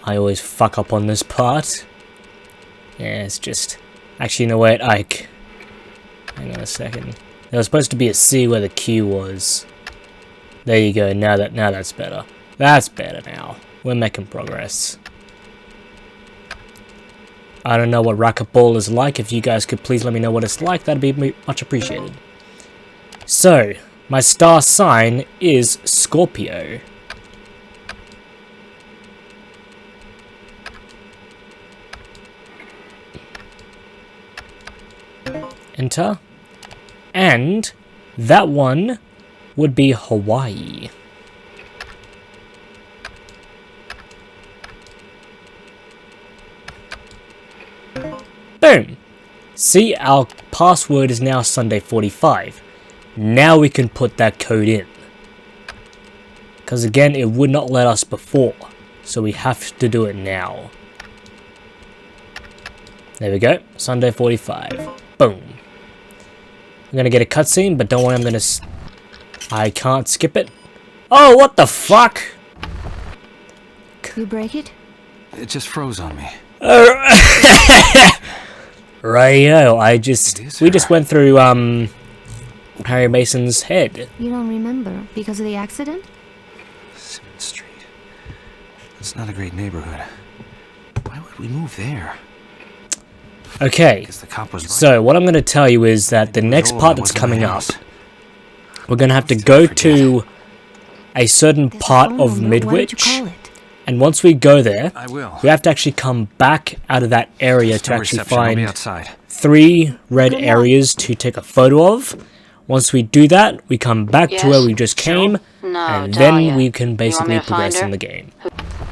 I always fuck up on this part. Yeah, it's just... Actually, no wait, Ike. Hang on a second. There was supposed to be a C where the Q was. There you go, now that's better. That's better now. We're making progress. I don't know what racquetball is like. If you guys could please let me know what it's like, that'd be much appreciated. So, my star sign is Scorpio. Enter. And that one would be Hawaii. Boom! See, our password is now Sunday45. Now we can put that code in. Because again, it would not let us before. So we have to do it now. There we go. Sunday45. Boom. I'm gonna get a cutscene, but don't worry, I can't skip it. Oh, what the fuck? You break it? It just froze on me. Rightio, we just went through, Harry Mason's head. You don't remember because of the accident? Simmons Street. It's not a great neighborhood. Why would we move there? Okay, The cop was right. so what I'm going to tell you is that the next part that's coming up, we're going to have to go to a certain part of Midwich, and once we go there, I will. we have to actually come back out of that area to No actually reception. I'll be find outside. 3 red areas to take a photo of. Once we do that, we come back to where we just came, and then we can basically progress in the game.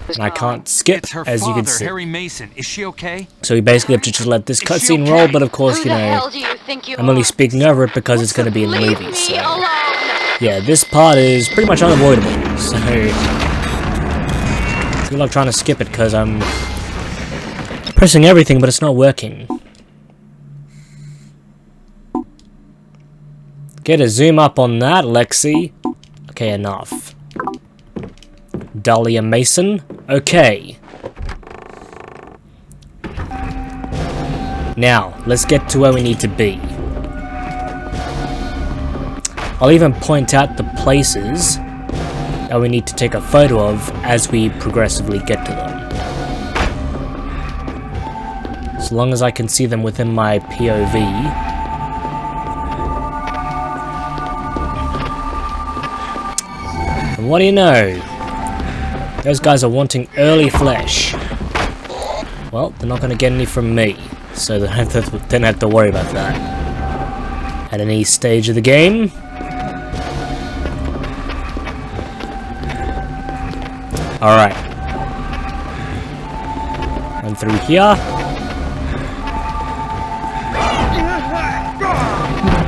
And I can't skip, It's her as you can father, see. Harry Mason. Is she okay? So we basically have to just let this Is she cutscene okay? roll, but of course, you know, do you think you I'm only are? speaking over it because it's going to be in the Leave movie, me so... alone! Yeah, this part is pretty much unavoidable, so... Good luck trying to skip it, because I'm... pressing everything, but it's not working. Get a zoom up on that, Lexi. Okay, enough. Dahlia Mason. Okay. Now, let's get to where we need to be. I'll even point out the places that we need to take a photo of as we progressively get to them. As long as I can see them within my POV. And what do you know? Those guys are wanting early flesh. Well, they're not going to get any from me, so they don't have to worry about that. At any stage of the game. Alright. Run through here.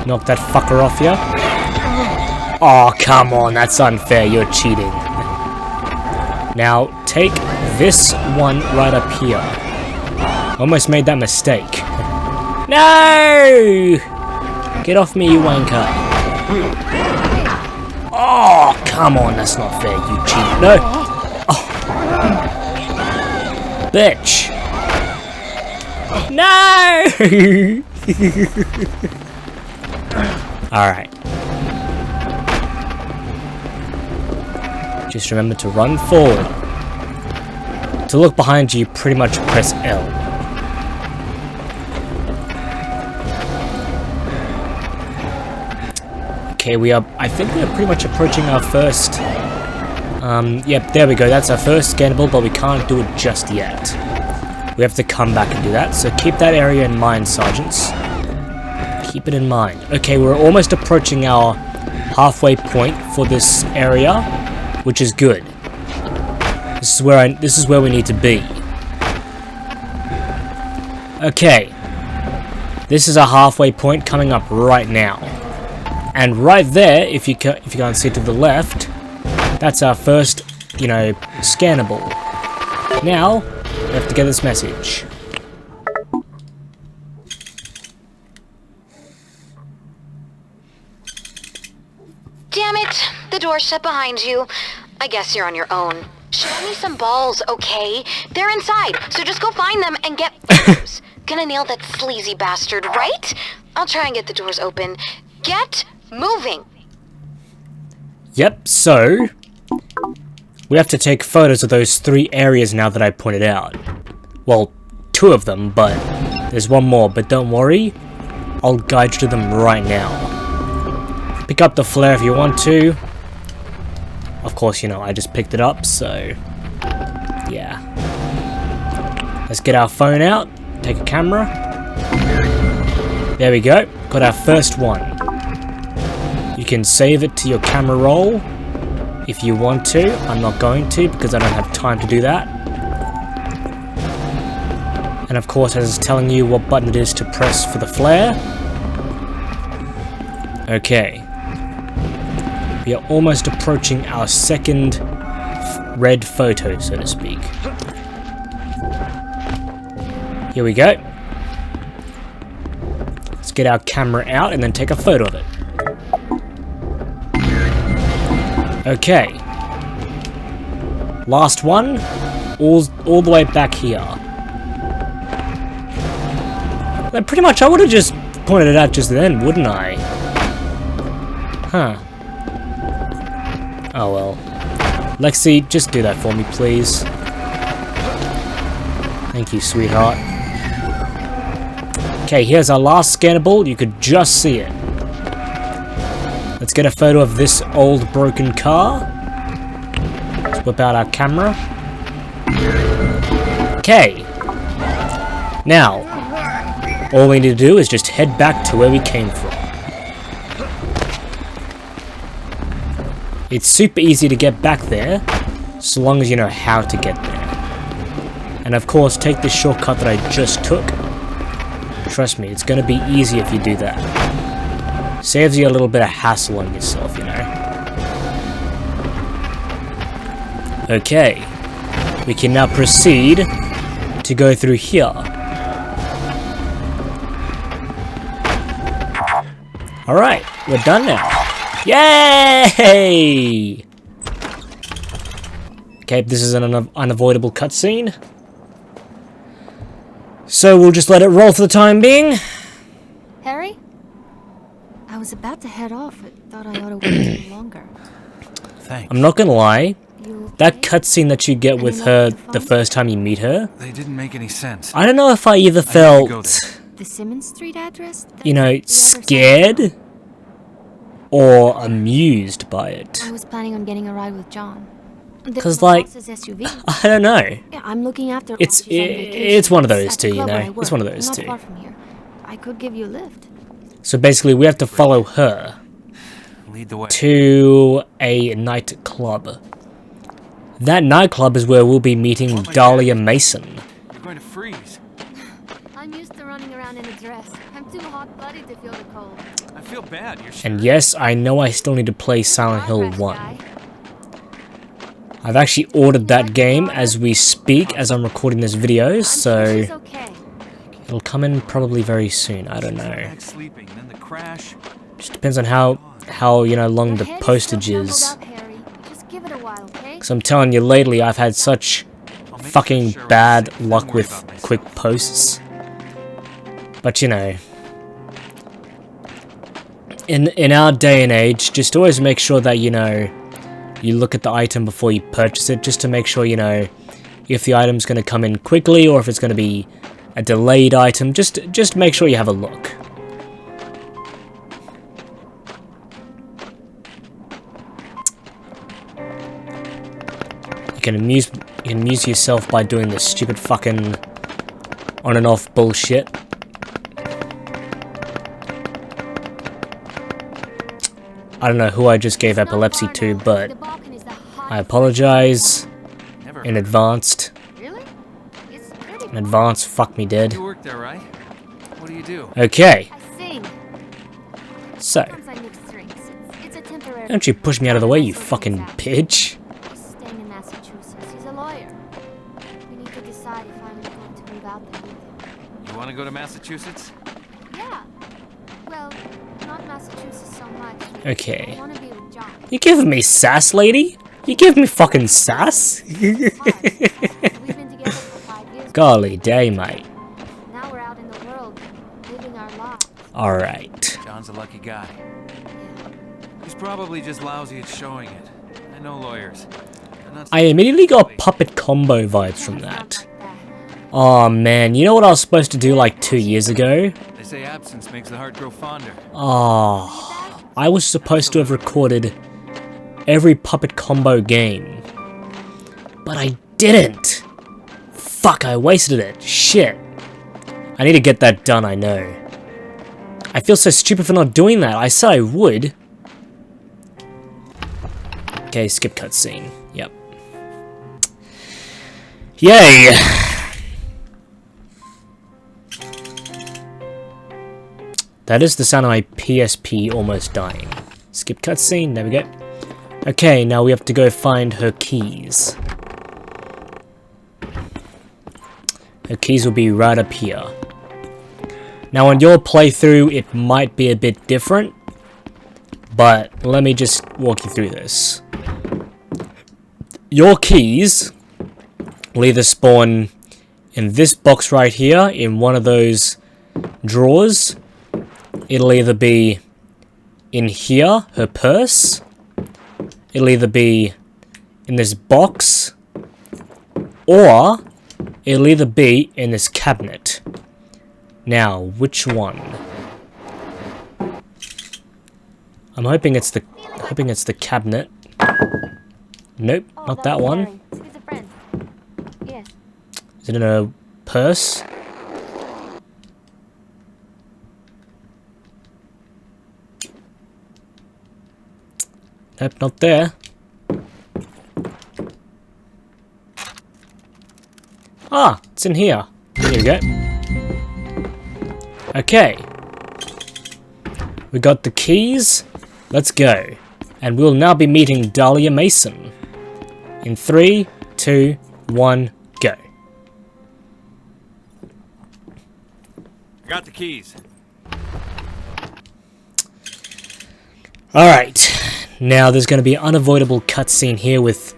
Knock that fucker off here. Oh, come on, that's unfair, you're cheating. Now, take this one right up here. Almost made that mistake. No! Get off me, you wanker. Oh, come on, that's not fair, you cheat. No! Oh. Bitch! No! Alright. Just remember to run forward. To look behind you, pretty much press L. Okay, I think we're pretty much approaching our first... yep, there we go, that's our first scannable, but we can't do it just yet. We have to come back and do that, so keep that area in mind, sergeants. Keep it in mind. Okay, we're almost approaching our halfway point for this area, which is good. This is where we need to be. Okay. This is a halfway point coming up right now. And right there, if you can't see to the left, that's our first, you know, scannable. Now, we have to get this message. Damn it! The door's shut behind you. I guess you're on your own. Show me some balls, okay? They're inside, so just go find them and get photos. Gonna nail that sleazy bastard, right? I'll try and get the doors open. Get moving! Yep, so we have to take photos of those 3 areas now that I pointed out. Well, 2 of them, but there's one more, but don't worry, I'll guide you to them right now. Pick up the flare if you want to. Of course, you know, I just picked it up, so yeah. Let's get our phone out, take a camera. There we go, got our first one. You can save it to your camera roll if you want to. I'm not going to because I don't have time to do that. And of course, as it's telling you what button it is to press for the flare. Okay. We are almost approaching our second red photo, so to speak. Here we go. Let's get our camera out and then take a photo of it. Okay. Last one. All the way back here. Well, pretty much I would have just pointed it out just then, wouldn't I? Huh. Oh well. Lexi, just do that for me, please. Thank you, sweetheart. Okay, here's our last scannable. You could just see it. Let's get a photo of this old broken car. Let's whip out our camera. Okay. Now, all we need to do is just head back to where we came from. It's super easy to get back there, so long as you know how to get there. And of course, take this shortcut that I just took. Trust me, it's going to be easy if you do that. Saves you a little bit of hassle on yourself, you know. Okay. We can now proceed to go through here. Alright, we're done now. Yay! Okay, this is an unavoidable cutscene. So we'll just let it roll for the time being. Harry? I was about to head off, but thought I ought to wait a little longer. Thanks. I'm not gonna lie. You okay? That cutscene that you get with her the first time you meet her, They didn't make any sense. I don't know if I either I need to go felt, The Simmons Street address? you know, Whoever sent it. scared or amused by it. I was planning on getting a ride with John. 'Cause, like, SUV. I don't know. Yeah, I'm looking after. It's- while she's on vacation. it's one of those At the two, you club where know? I It's work, one of those not two. far from here. I could give you a lift. So basically, we have to follow her Lead the way. to a nightclub. That nightclub is where we'll be meeting my Dahlia Mason. You're going to freeze. I'm used to running around in a dress. I'm too hot-blooded to feel the cold. I feel bad. You're And yes, I know I still need to play Silent Hill 1. I've actually ordered that game as we speak, as I'm recording this video, so She's okay. it'll come in probably very soon. I don't know. back sleeping, then the crash. Just depends on how you know long the Your head postage still is. jumbled up, Harry. Just give it a while, okay? Because I'm telling you, lately I've had such fucking bad luck with quick posts. But you know, in our day and age, just always make sure that you know you look at the item before you purchase it, just to make sure you know if the item's going to come in quickly or if it's going to be a delayed item. Just make sure you have a look. You can amuse yourself by doing this stupid fucking on and off bullshit. I don't know who I just gave epilepsy to, but I apologize Never in advance. Really? It's pretty. In advance, fuck me dead. You work there, right? What do you do? Okay, I sing. so Sometimes I mix drinks. Don't you push me out of the way, you fucking bitch. He's staying in Massachusetts. He's a lawyer. We need to decide if I'm going to move out there with him. You want to go to Massachusetts? Yeah. Well, not Massachusetts so much. Okay. I want to be with John. You giving me sass, lady? You give me fucking sass? We've been together for 5 years. Golly day, mate. Now we're out in the world, living our lives. Alright. John's a lucky guy. He's probably just lousy at showing it. I know lawyers. I immediately got puppet combo vibes from that. Oh man, you know what I was supposed to do like 2 years ago? They say absence makes the heart grow fonder. Oh, I was supposed to have recorded every puppet combo game. But I didn't. Fuck, I wasted it. Shit. I need to get that done, I know. I feel so stupid for not doing that. I said I would. Okay, skip cutscene. Yep. Yay! That is the sound of my PSP almost dying. Skip cutscene, there we go. Okay, now we have to go find her keys. Her keys will be right up here. Now on your playthrough, it might be a bit different, but let me just walk you through this. Your keys will either spawn in this box right here, in one of those drawers. It'll either be in here, her purse. It'll either be in this box, or it'll either be in this cabinet. Now, which one? I'm hoping it's the cabinet. Nope, not that one. He's a friend. Yes. Is it in a purse? Nope, not there. Ah, it's in here. Here we go. Okay. We got the keys. Let's go. And we'll now be meeting Dahlia Mason. In 3, 2, 1, go. Got the keys. Alright. Now there's going to be an unavoidable cutscene here with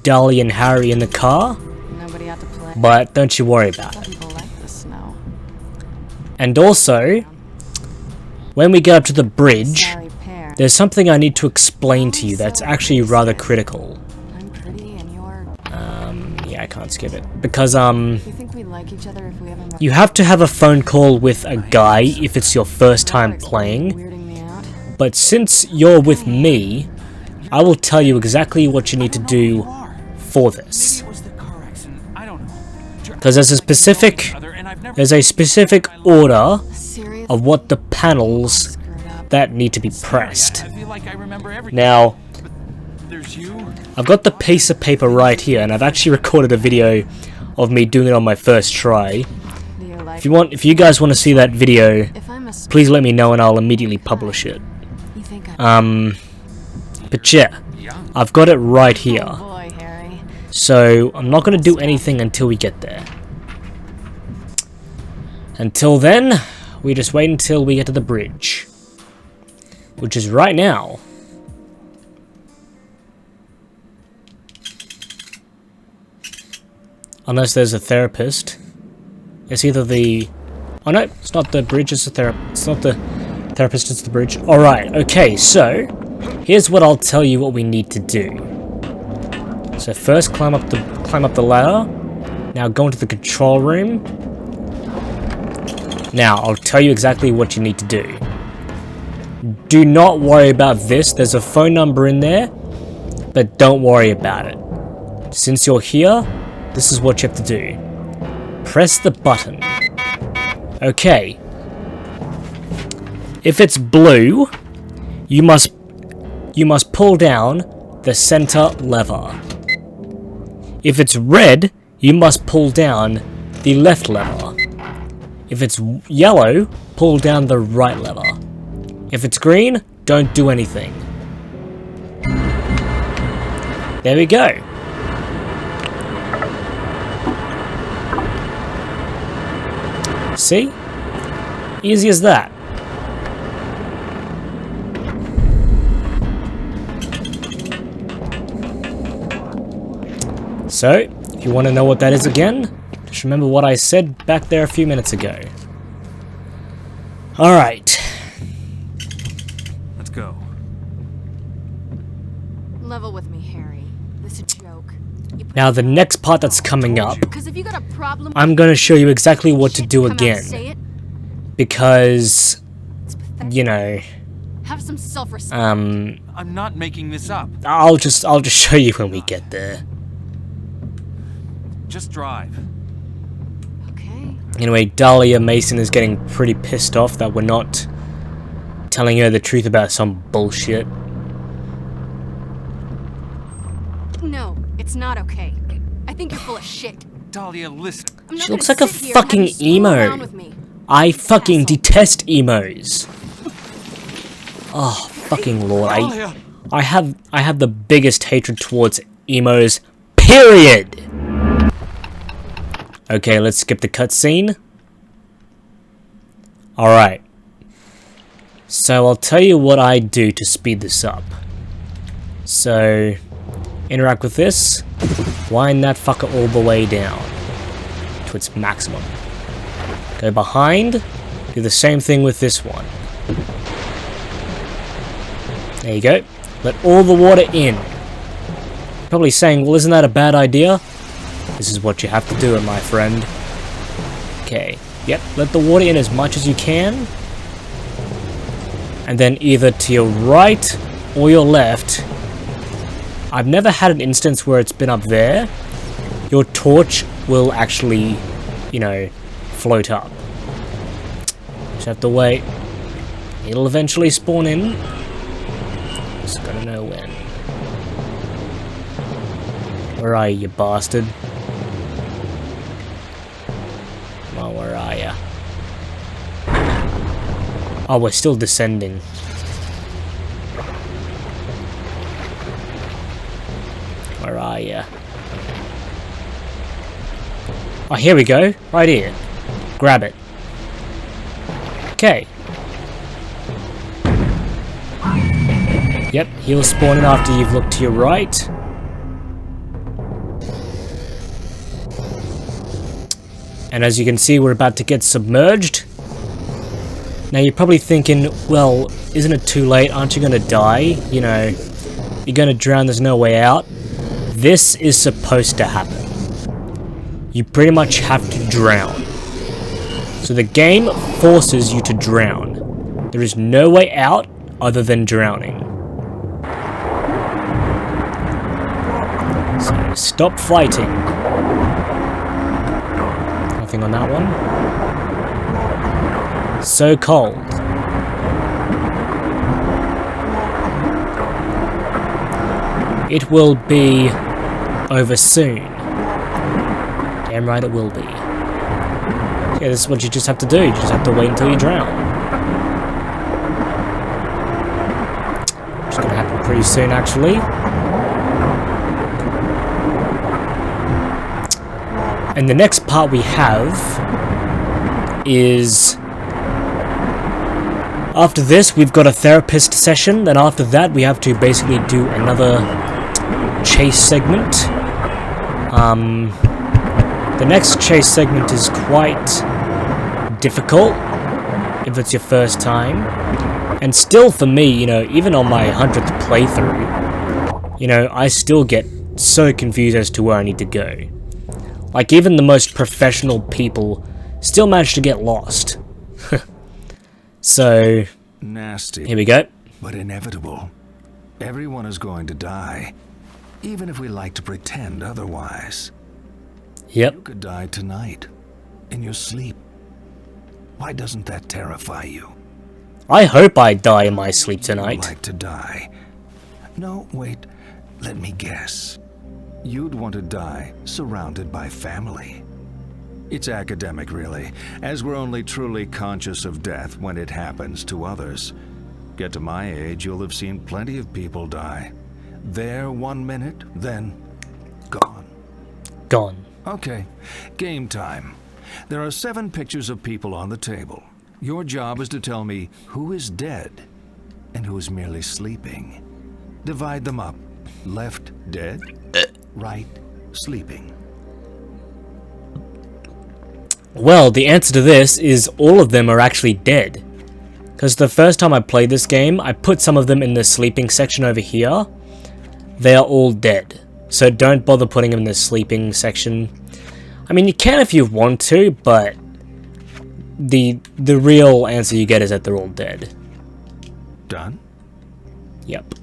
Dahlia and Harry in the car. Nobody out to play. But don't you worry about it. People like the snow. And also, when we get up to the bridge, Sorry, pair. there's something I need to explain to you that's actually rather critical. I'm pretty and you're... Yeah, I can't skip it. Because, You think we like each other if we haven't... you have to have a phone call with a guy if it's your first time playing. Weirding me out. But since you're with me, I will tell you exactly what you need to do for this. Because there's a specific order of what the panels that need to be pressed. Now, I've got the piece of paper right here, and I've actually recorded a video of me doing it on my first try. If you guys want to see that video, please let me know and I'll immediately publish it. But yeah, I've got it right here. So I'm not going to do anything until we get there. Until then, we just wait until we get to the bridge, which is right now. Unless there's a therapist. It's either the... Oh no, it's not the bridge, it's the therapist. It's not the therapist, it's the bridge. Alright, okay, so here's what I'll tell you what we need to do. So first climb up the ladder. Now go into the control room. Now, I'll tell you exactly what you need to do. Do not worry about this. There's a phone number in there, but don't worry about it. Since you're here, this is what you have to do. Press the button. Okay. If it's blue, you must pull down the center lever. If it's red, you must pull down the left lever. If it's yellow, pull down the right lever. If it's green, don't do anything. There we go. See? Easy as that. So, if you want to know what that is again, just remember what I said back there a few minutes ago. Alright. Let's go. Level with me, Harry. This is a joke. Now the next part that's coming up, Because if you got a problem, I'm going to show you exactly what to do again. Because, you know, have some self-respect. I'm not making this up. I'll just show you when we get there. Just drive. Okay. Anyway, Dahlia Mason is getting pretty pissed off that we're not telling her the truth about some bullshit. No, it's not okay. I think you're full of shit. Dahlia, listen. She looks like a fucking emo. I fucking detest emos. Oh, fucking lord. I have the biggest hatred towards emos. Period. Okay, let's skip the cutscene. Alright. So I'll tell you what I do to speed this up. So, interact with this. Wind that fucker all the way down to its maximum. Go behind. Do the same thing with this one. There you go. Let all the water in. Probably saying, well, isn't that a bad idea? This is what you have to do, my friend. Okay. Yep, let the water in as much as you can. And then either to your right or your left. I've never had an instance where it's been up there. Your torch will actually, you know, float up. Just have to wait. It'll eventually spawn in. Just gotta know when. Where are you bastard? Well, where are ya? Oh, we're still descending. Where are ya? Oh, here we go. Right here. Grab it. Okay. Yep, he'll spawn in after you've looked to your right. And as you can see, we're about to get submerged. Now you're probably thinking, well, isn't it too late? Aren't you going to die? You know, you're going to drown, there's no way out. This is supposed to happen. You pretty much have to drown. So the game forces you to drown. There is no way out other than drowning. So stop fighting. Nothing on that one. So cold. It will be over soon. Damn right it will be. Yeah, this is what you just have to do. You just have to wait until you drown. It's gonna happen pretty soon, actually. And the next part we have is, after this we've got a therapist session, then after that we have to basically do another chase segment. The next chase segment is quite difficult if it's your first time, and still for me, you know, even on my 100th playthrough, you know, I still get so confused as to where I need to go. Like, even the most professional people still manage to get lost. So, nasty. Here we go. But inevitable. Everyone is going to die, even if we like to pretend otherwise. Yep. You could die tonight, in your sleep. Why doesn't that terrify you? I hope I die in my sleep tonight. You'd like to die. No, wait. Let me guess. You'd want to die surrounded by family. It's academic, really, as we're only truly conscious of death when it happens to others. Get to my age, you'll have seen plenty of people die. there 1 minute, then gone. Gone. Okay, game time. There are 7 pictures of people on the table. Your job is to tell me who is dead and who is merely sleeping. Divide them up. Left, dead. Right, sleeping. Well, the answer to this is all of them are actually dead. Because the first time I played this game, I put some of them in the sleeping section over here. They are all dead. So don't bother putting them in the sleeping section. I mean, you can if you want to, but the real answer you get is that they're all dead. Done? Yep.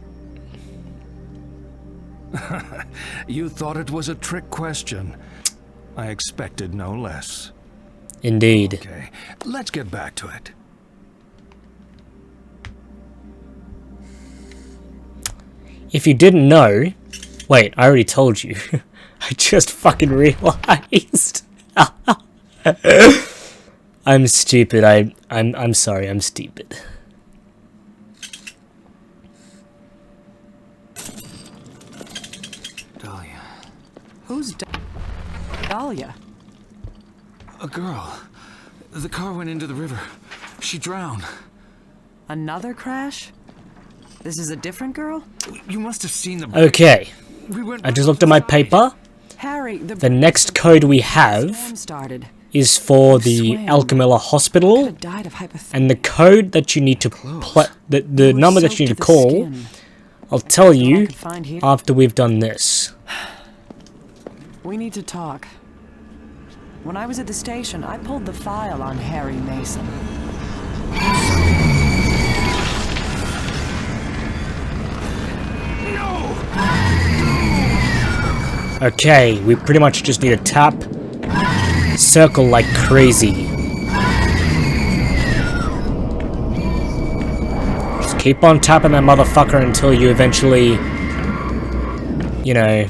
You thought it was a trick question. I expected no less. Indeed. Okay, let's get back to it. If you didn't know... Wait, I already told you. I just fucking realized. I'm stupid. I'm sorry, I'm stupid. Dahlia. Who's Dahlia? A girl. The car went into the river. She drowned. Another crash? This is a different girl? You must have seen the... Okay. I just looked at my paper. Harry, The next code we have started. is for the Alchemilla Hospital, and the code that you need to the number that you need to call, I'll tell you after we've done this. We need to talk. When I was at the station, I pulled the file on Harry Mason. Okay, we pretty much just need to tap, circle like crazy. Just keep on tapping that motherfucker until you eventually, you know,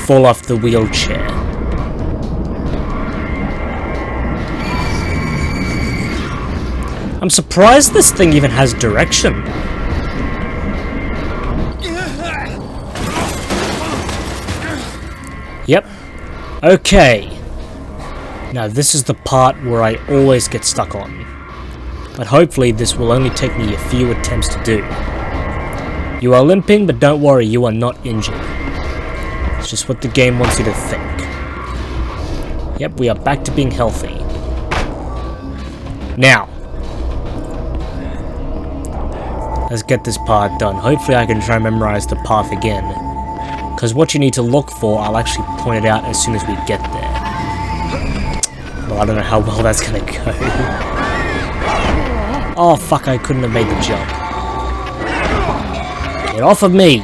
fall off the wheelchair. I'm surprised this thing even has direction. Yep. Okay. Now this is the part where I always get stuck on. But hopefully this will only take me a few attempts to do. You are limping, but don't worry, you are not injured. It's just what the game wants you to think. Yep, we are back to being healthy. Now. Let's get this part done. Hopefully I can try and memorize the path again. Because what you need to look for, I'll actually point it out as soon as we get there. Well, I don't know how well that's gonna go. Oh fuck, I couldn't have made the jump. Get off of me!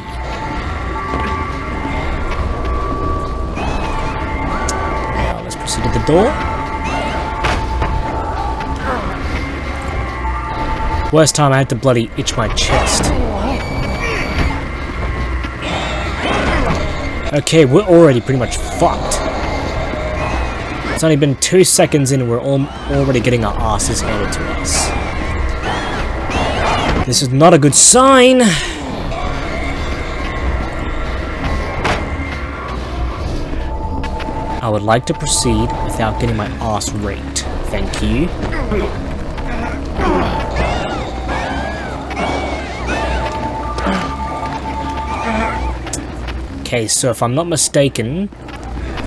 Now let's proceed to the door. Worst time I had to bloody itch my chest. Okay, we're already pretty much fucked. It's only been 2 seconds in and we're already getting our asses handed to us. This is not a good sign. I would like to proceed without getting my ass raped. Thank you. Okay, so if I'm not mistaken,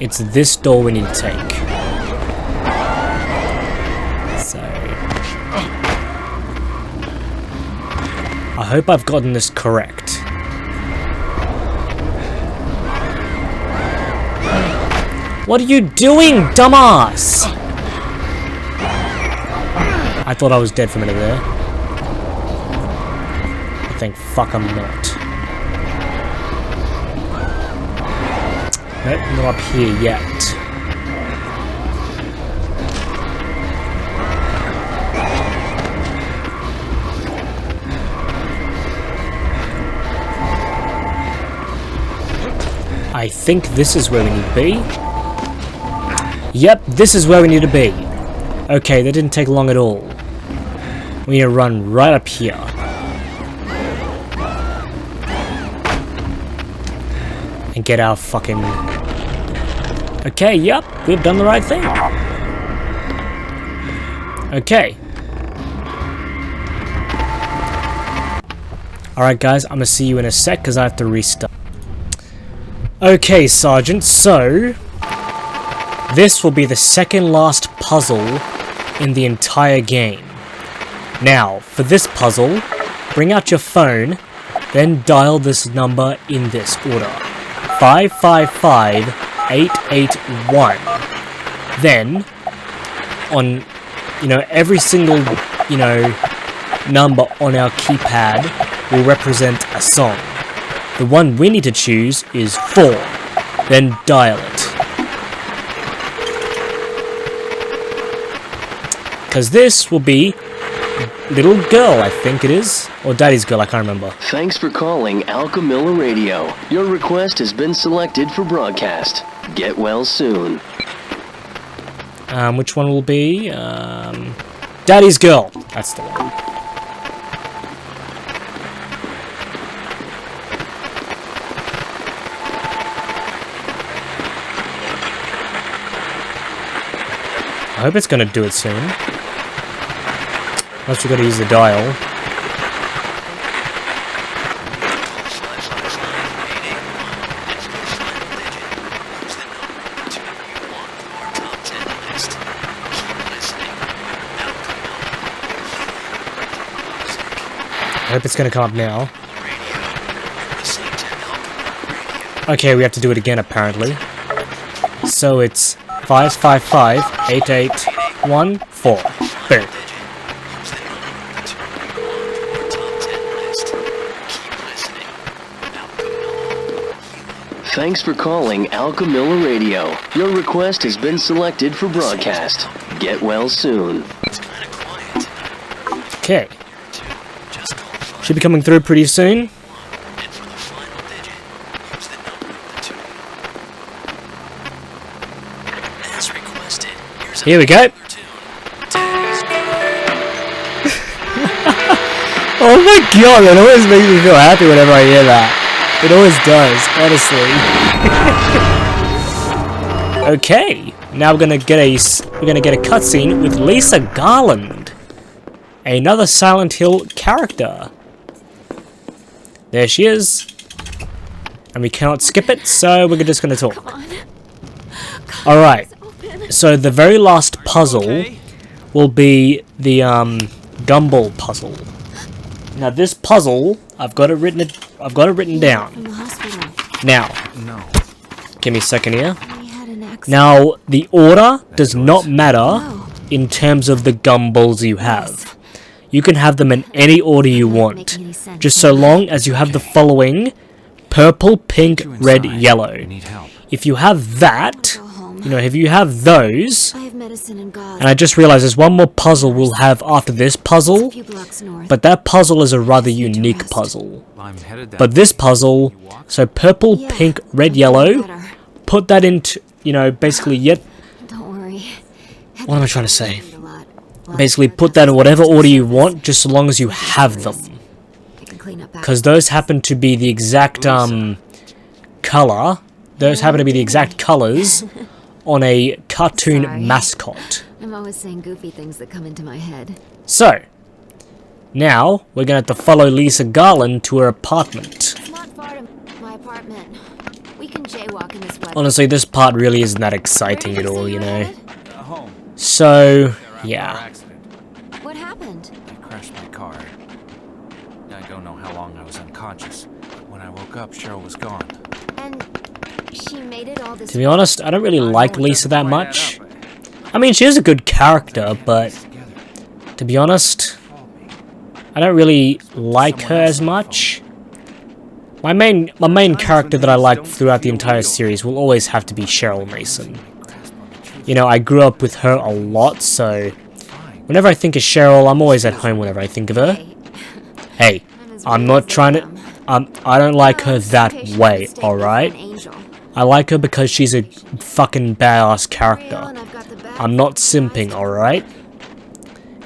it's this door we need to take. So... I hope I've gotten this correct. What are you doing, dumbass? I thought I was dead for a minute there. I think fuck I'm not. Nope, not up here yet. I think this is where we need to be. Yep, this is where we need to be. Okay, that didn't take long at all. We need to run right up here. get our fucking... Okay, yep, we've done the right thing. Okay. Alright guys, I'm gonna see you in a sec because I have to restart. Okay, Sergeant, so... this will be the second last puzzle in the entire game. Now, for this puzzle, bring out your phone, then dial this number in this order. 555881. Then, on, every single, number on our keypad will represent a song. The one we need to choose is 4. Then dial it. Because this will be Little Girl, I think it is. Or Daddy's Girl, I can't remember. Thanks for calling Alchemilla Radio. Your request has been selected for broadcast. Get well soon. Which one will be? Daddy's Girl. That's the one. I hope it's gonna do it soon. Unless we gotta use the dial. I hope it's gonna come up now. Okay, we have to do it again apparently. So it's 555881 Boom. Thanks for calling Alchemilla Radio. Your request has been selected for broadcast. Get well soon. Okay. Should be coming through pretty soon. Here we go. Oh my god, that always makes me feel happy whenever I hear that. It always does, honestly. Okay, now we're gonna get a cutscene with Lisa Garland, another Silent Hill character. There she is, and we cannot skip it, so we're just gonna talk. All right. So the very last puzzle will be the gumball puzzle. Now this puzzle, I've got it written down. Now, give me a second here. Now the order does not matter in terms of the gumballs you have. You can have them in any order you want, just so long as you have the following: purple, pink, red, yellow. If you have that, if you have those, and I just realized there's one more puzzle we'll have after this puzzle, but that puzzle is a rather unique puzzle. But this puzzle, so purple, pink, red, yellow, put that into, basically what am I trying to say? Basically put that in whatever order you want, just so long as you have them. Because those happen to be the exact, color, those happen to be the exact colors on a cartoon mascot. I'm always saying goofy things that come into my head. So, now we're gonna have to follow Lisa Garland to her apartment. It's not far to my apartment. We can jaywalk in this weather. Honestly, this part really isn't that exciting at all, So, yeah. What happened? I crashed my car. I don't know how long I was unconscious. When I woke up, Cheryl was gone. And she made it all this. To be honest, I don't really like Lisa that much. I mean, she is a good character, but to be honest, I don't really like her as much. My main character that I like throughout the entire series will always have to be Cheryl Mason. I grew up with her a lot, so whenever I think of Cheryl, I'm always at home whenever I think of her. Hey, I'm not trying to... I don't like her that way, alright? I like her because she's a fucking badass character. I'm not simping, alright?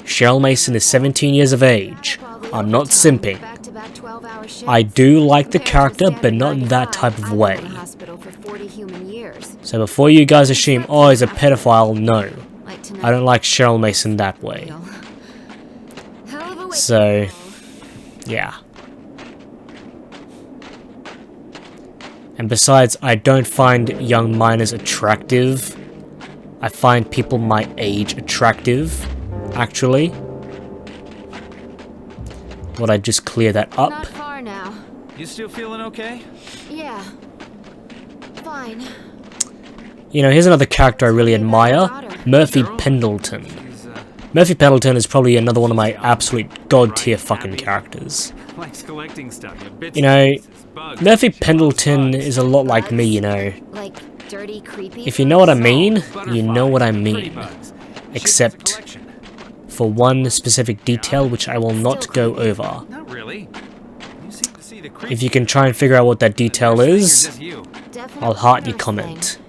Cheryl Mason is 17 years of age. I'm not simping. I do like the character, but not in that type of way. So before you guys assume, oh, he's a pedophile, no. I don't like Cheryl Mason that way. So, yeah. And besides, I don't find young minors attractive. I find people my age attractive, actually. Would I just clear that up? Not far now. You still feeling okay? Yeah. Fine. You know, here's another character I really admire. Murphy Pendleton. Murphy Pendleton is probably another one of my absolute god tier fucking characters. You know, Murphy Pendleton is a lot like me, you know. Like dirty, creepy. If you know what I mean, you know what I mean. Except for one specific detail which I will not go over. Not really. If you can try and figure out what that detail is, I'll heart your comment.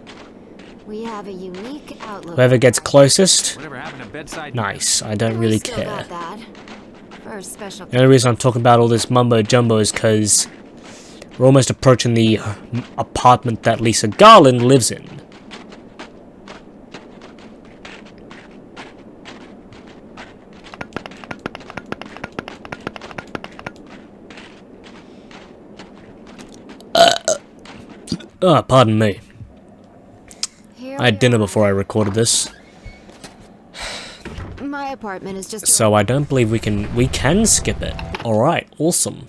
We have a unique outlook. Whoever gets closest, nice, I don't really care. The only reason I'm talking about all this mumbo jumbo is because we're almost approaching the apartment that Lisa Garland lives in. Pardon me. I had dinner before I recorded this. My apartment is just So I don't believe we can skip it. Alright, awesome.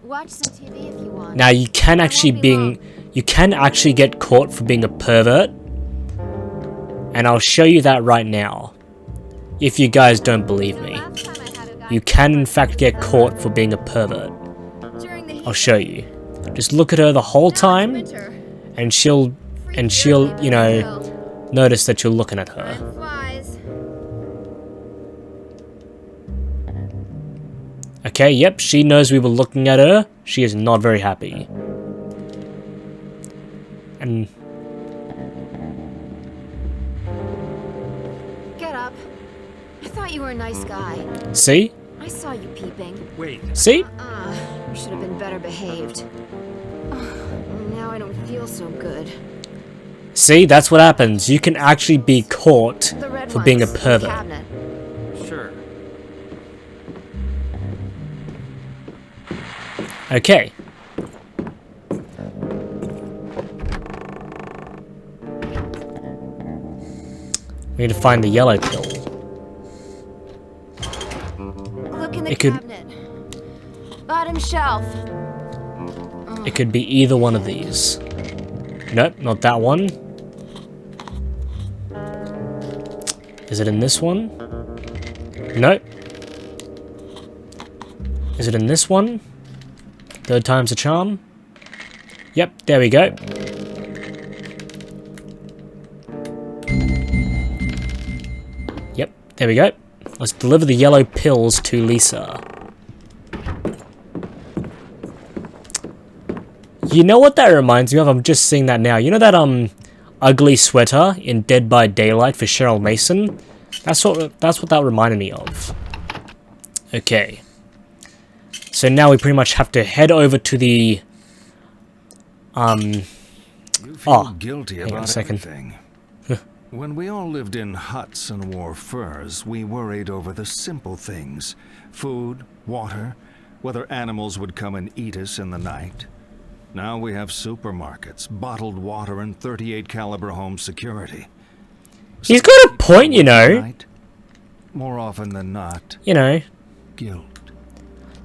Watch some TV if you want. Now you can actually get caught for being a pervert. And I'll show you that right now. If you guys don't believe me. You can in fact get caught for being a pervert. I'll show you. Just look at her the whole time and she'll you know, notice that you're looking at her. Okay, yep, she knows we were looking at her. She is not very happy. And Get up. I thought you were a nice guy. see? I saw you peeping. Wait. See? You should have been better behaved. Now I don't feel so good. See, that's what happens. You can actually be caught for being a pervert. Sure. Okay. We need to find the yellow pill. Look in the It could- cabinet. Bottom shelf. It could be either one of these. Nope, not that one. Is it in this one? Nope. Is it in this one? Third time's a charm? Yep, there we go. Yep, there we go. Let's deliver the yellow pills to Lisa. You know what that reminds me of? I'm just seeing that now. You know that ugly sweater in Dead by Daylight for Cheryl Mason? That's what that reminded me of. Okay. So now we pretty much have to head over to the Guilty hang on a about second. everything. When we all lived in huts and wore furs, we worried over the simple things. Food, water, whether animals would come and eat us in the night. Now we have supermarkets, bottled water, and 38 caliber home security. He's got a point, you know. Night, more often than not, You know. guilt.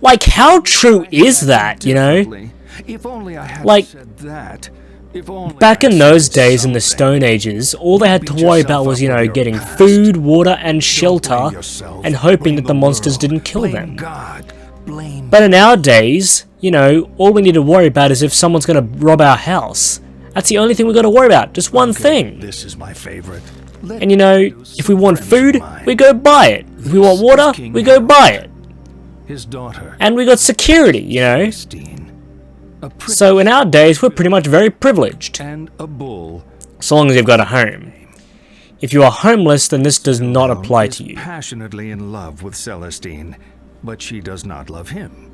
Like, how true is that, you know? If only I had Like, said that. If only back I in those said days in the something. Stone Ages, all they had to Beat worry yourself about was, up you know, with your getting past. food, water, and Don't shelter, blame yourself. and hoping Blame that the the monsters world. didn't kill Blame them. God. Blame But nowadays, you know, all we need to worry about is if someone's gonna rob our house. That's the only thing we gotta worry about, just one thing. This is my favorite. Let And you know, if we want food, we go buy it. If we want water, we go buy it. his daughter, And we got security, you know? Christine, a prince So in our days, we're pretty much very privileged. and a bull. So long as you've got a home. If you are homeless, then this does not apply is to you. Passionately in love with Celestine, but she does not love him.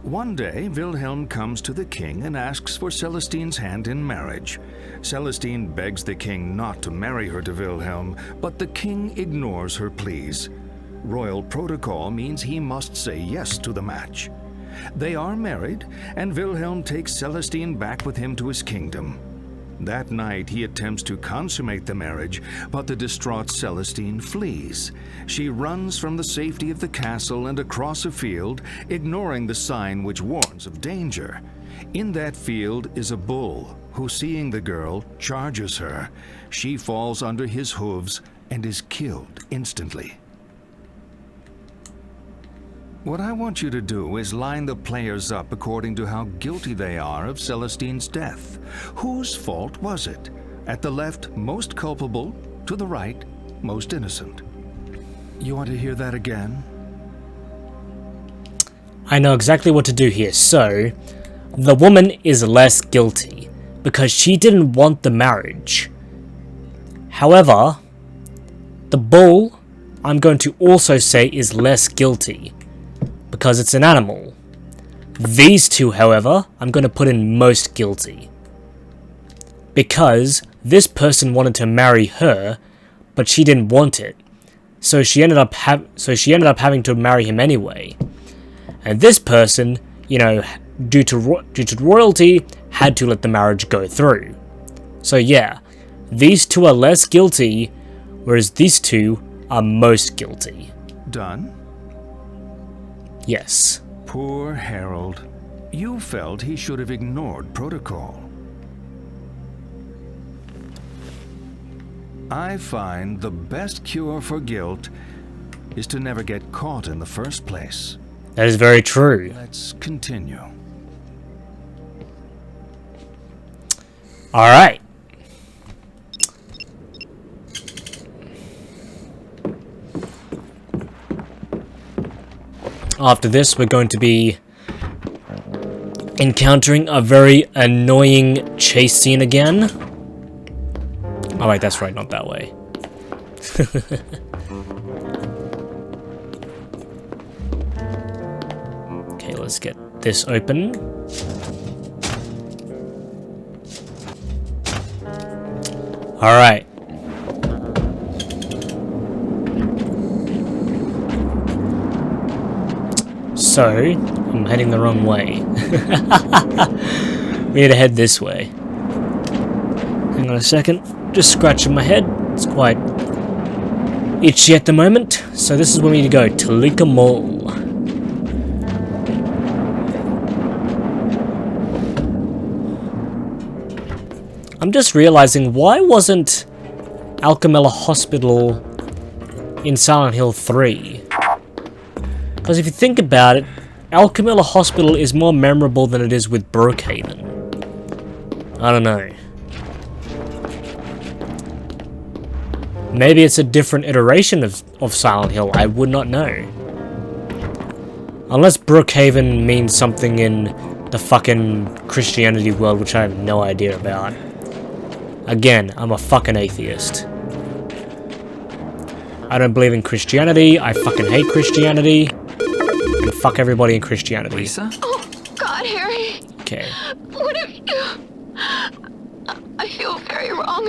One day, Wilhelm comes to the king and asks for Celestine's hand in marriage. Celestine begs the king not to marry her to Wilhelm, but the king ignores her pleas. Royal protocol means he must say yes to the match. They are married, and Wilhelm takes Celestine back with him to his kingdom. That night, he attempts to consummate the marriage, but the distraught Celestine flees. She runs from the safety of the castle and across a field, ignoring the sign which warns of danger. In that field is a bull, who, seeing the girl, charges her. She falls under his hooves and is killed instantly. What I want you to do is line the players up according to how guilty they are of Celestine's death. Whose fault was it? At the left, most culpable. To the right, most innocent. You want to hear that again? I know exactly what to do here. So, the woman is less guilty because she didn't want the marriage. However, the bull, I'm going to also say, is less guilty because it's an animal. These two, however, I'm going to put in most guilty. Because this person wanted to marry her, but she didn't want it. So she ended up having to marry him anyway. And this person, you know, due to royalty, had to let the marriage go through. So yeah, these two are less guilty, whereas these two are most guilty. Done? Yes. Poor Harold. You felt he should have ignored protocol. I find the best cure for guilt is to never get caught in the first place. That is very true. Let's continue. Alright. After this, we're going to be encountering a very annoying chase scene again. Oh wait, that's right, not that way. Okay, let's get this open. Alright. So, I'm heading the wrong way. We need to head this way. Hang on a second. Just scratching my head. It's quite itchy at the moment. So this is where we need to go. Talika Mall. I'm just realizing, why wasn't Alchemilla Hospital in Silent Hill 3? Because if you think about it, Alchemilla Hospital is more memorable than it is with Brookhaven. I don't know. Maybe it's a different iteration of Silent Hill, I would not know. Unless Brookhaven means something in the fucking Christianity world, which I have no idea about. Again, I'm a fucking atheist. I don't believe in Christianity, I fucking hate Christianity. And fuck everybody in Christianity. Lisa? Oh, God, Harry. Okay. What have you... I feel very wrong.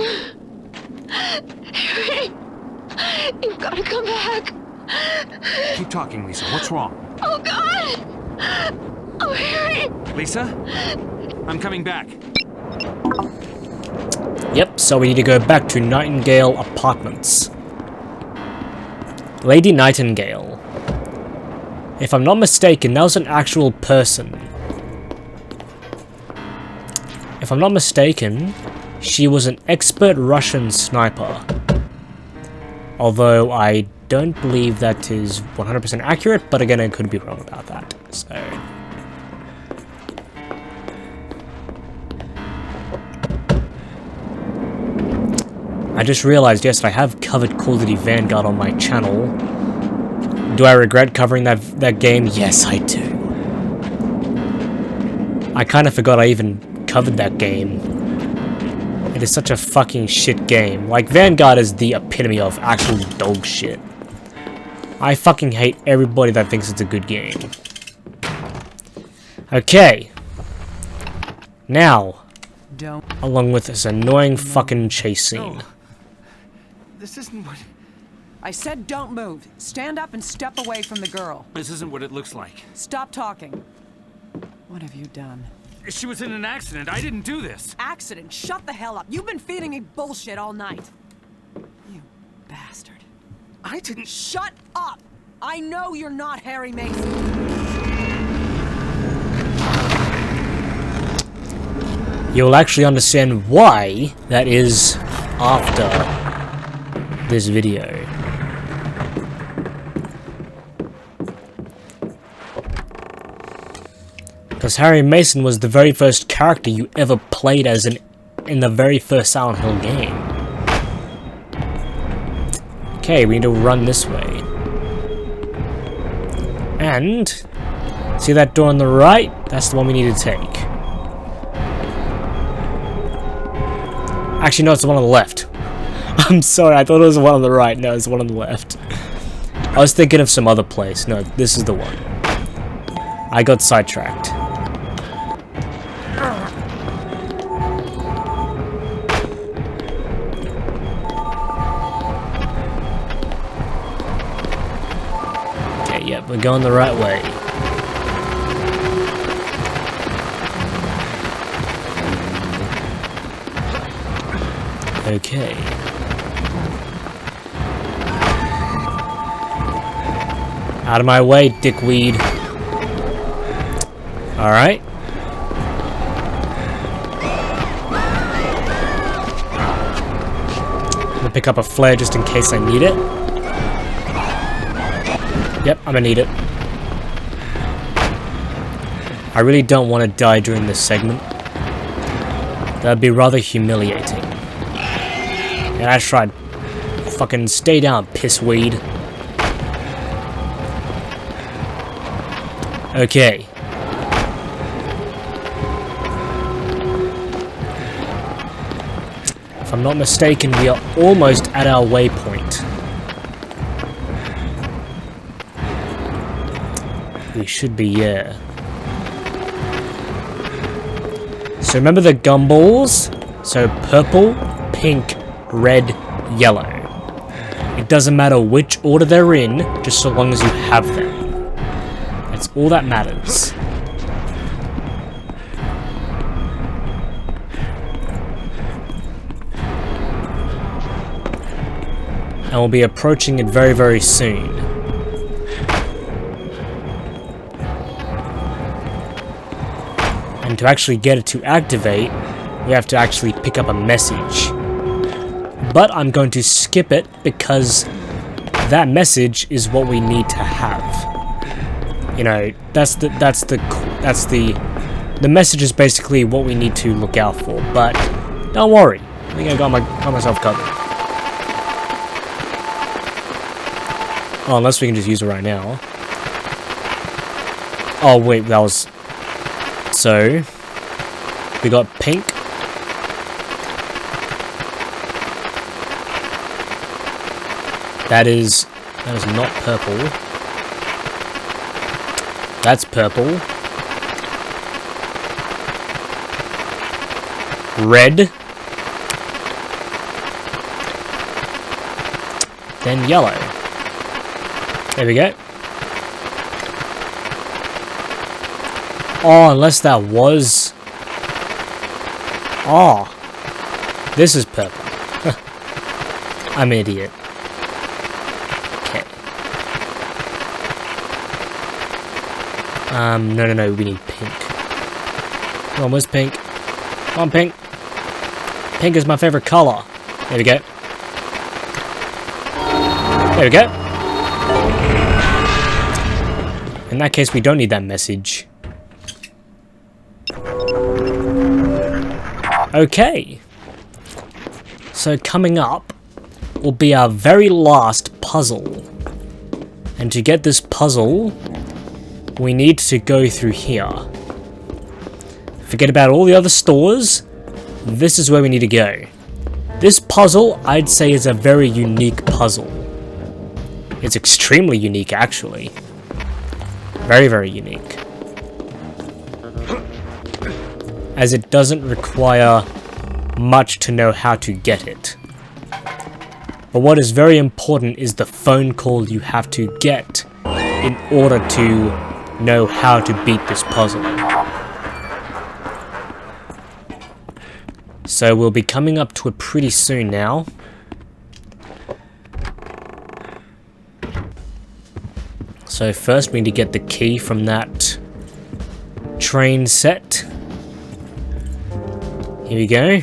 Harry, you've got to come back. Keep talking, Lisa. What's wrong? Oh, God. Oh, Harry. Lisa? I'm coming back. Yep, so we need to go back to Nightingale Apartments. Lady Nightingale. If I'm not mistaken, that was an actual person. If I'm not mistaken, she was an expert Russian sniper. Although I don't believe that is 100% accurate, but again, I could be wrong about that. So... I just realized, yes, I have covered Call of Duty Vanguard on my channel. Do I regret covering that game? Yes, I do. I kind of forgot I even covered that game. It is such a fucking shit game. Like, Vanguard is the epitome of actual dog shit. I fucking hate everybody that thinks it's a good game. Okay. Now, Don't. along with this annoying fucking chase scene. No. This isn't what... I said don't move. Stand up and step away from the girl. This isn't what it looks like. Stop talking. What have you done? She was in an accident. I didn't do this. Accident? Shut the hell up. You've been feeding me bullshit all night. You bastard. I didn't... Shut up! I know you're not Harry Mason. You'll actually understand why that is after this video. Because Harry Mason was the very first character you ever played as in the very first Silent Hill game. Okay, we need to run this way. And see that door on the right? That's the one we need to take. Actually, no, it's the one on the left. I'm sorry, I thought it was the one on the right. No, it's the one on the left. I was thinking of some other place. No, this is the one. I got sidetracked. Okay, yep, we're going the right way. Okay. Out of my way, dickweed. Alright. I'm gonna pick up a flare just in case I need it. Yep, I'm gonna need it. I really don't want to die during this segment. That'd be rather humiliating. And I tried. Fucking stay down, pissweed. Okay. If I'm not mistaken, we are almost at our waypoint. We should be, yeah. So remember the gumballs? So purple, pink, red, yellow. It doesn't matter which order they're in, just so long as you have them. That's all that matters. And we'll be approaching it very, very soon. And to actually get it to activate, we have to actually pick up a message. But I'm going to skip it because that message is what we need to have. You know, the message is basically what we need to look out for. But don't worry, I think I got myself covered. Oh, unless we can just use it right now. Oh wait, that was... So, we got pink. That is not purple. That's purple. Red. Then yellow. There we go. Oh, unless that was... Oh. This is purple. I'm an idiot. Okay. No, we need pink. Come on, where's pink? Come on, pink. Pink is my favorite color. There we go. There we go. In that case, we don't need that message. Okay. So coming up will be our very last puzzle. And to get this puzzle, we need to go through here. Forget about all the other stores. This is where we need to go. This puzzle, I'd say, is a very unique puzzle. It's extremely unique, actually. Very, very unique. as it doesn't require much to know how to get it. But what is very important is the phone call you have to get in order to know how to beat this puzzle. So we'll be coming up to it pretty soon now. So first we need to get the key from that train set. Here we go.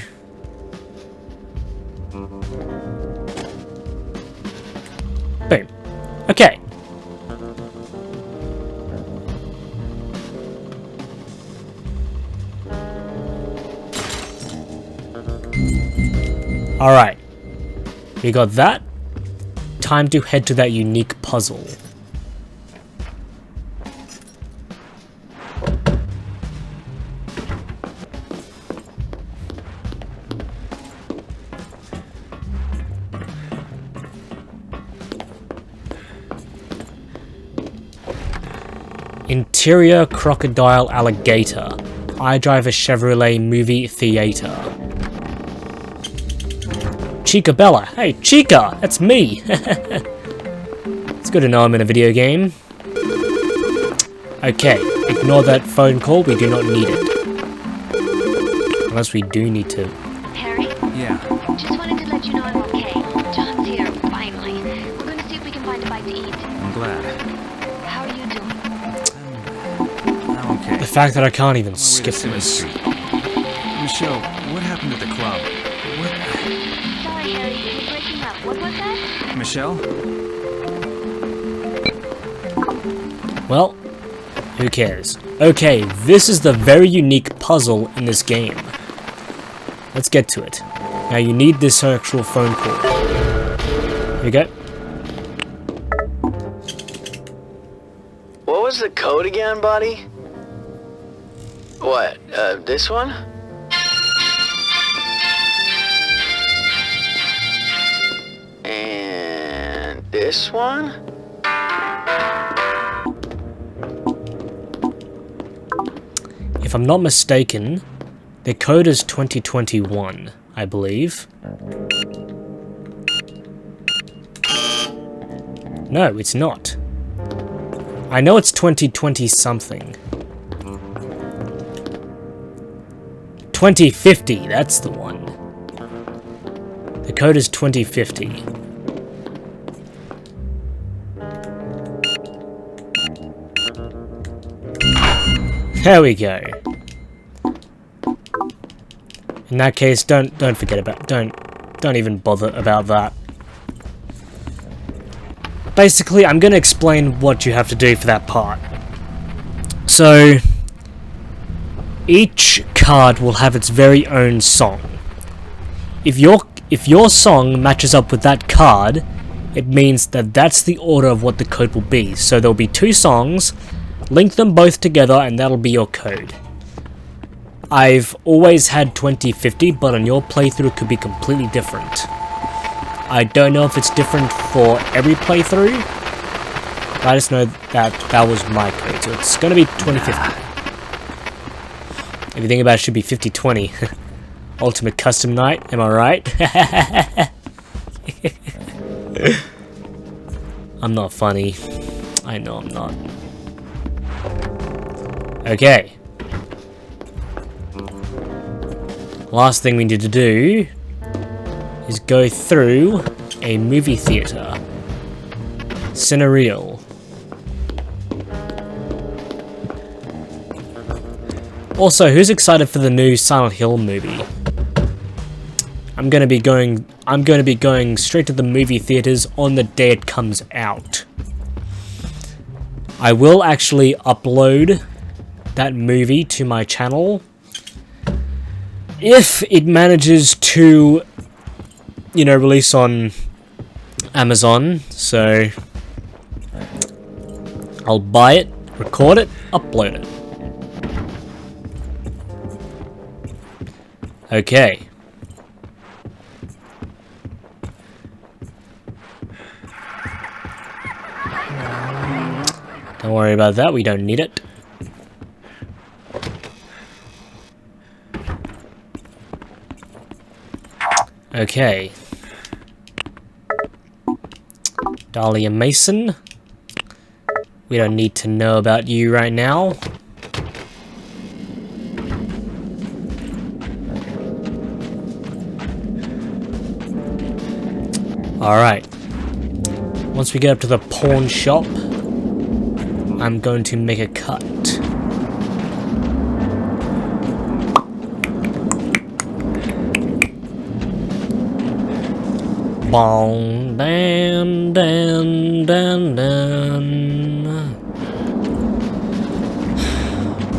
Boom. Okay. Alright. We got that. Time to head to that unique puzzle. Interior crocodile alligator. I drive a Chevrolet movie theater. Chica Bella. Hey, Chica! That's me! It's good to know I'm in a video game. Okay, ignore that phone call. We do not need it. Unless we do need to. Harry? Yeah. Just wanted to let you know I'm okay. John's here, finally. We're going to see if we can find a bite to eat. I'm glad. How are you doing? I'm okay. The fact that I can't even On my way to skip Simmons this. Street. Michelle, what happened at the club? What? Sorry, Harry. You're breaking up. What was that? Michelle? Well, who cares? Okay, this is the very unique puzzle in this game. Let's get to it. Now you need this actual phone call. Here we go. What was the code again, buddy? What, this one? And this one? If I'm not mistaken, the code is 2021, I believe. No, it's not. I know it's 2020 something. 2050, that's the one. The code is 2050. There we go. In that case, don't forget about don't even bother about that. Basically, I'm gonna explain what you have to do for that part. So each card will have its very own song. If your song matches up with that card, it means that that's the order of what the code will be. So there'll be two songs, link them both together, and that'll be your code. I've always had 2050, but on your playthrough it could be completely different. I don't know if it's different for every playthrough, but I just know that that was my code, so it's gonna be 2050. If you think about it, it should be 5020. Ultimate Custom Night, am I right? I'm not funny. I know I'm not. Okay. Last thing we need to do is go through a movie theater. Cinereal. Also, who's excited for the new Silent Hill movie? I'm gonna be going straight to the movie theaters on the day it comes out. I will actually upload that movie to my channel if it manages to, you know, release on Amazon. So I'll buy it, record it, upload it. Okay. Don't worry about that, we don't need it. Okay. Dahlia Mason. We don't need to know about you right now. Alright. Once we get up to the pawn shop, I'm going to make a cut. Bong, dan, dan, dan, dan.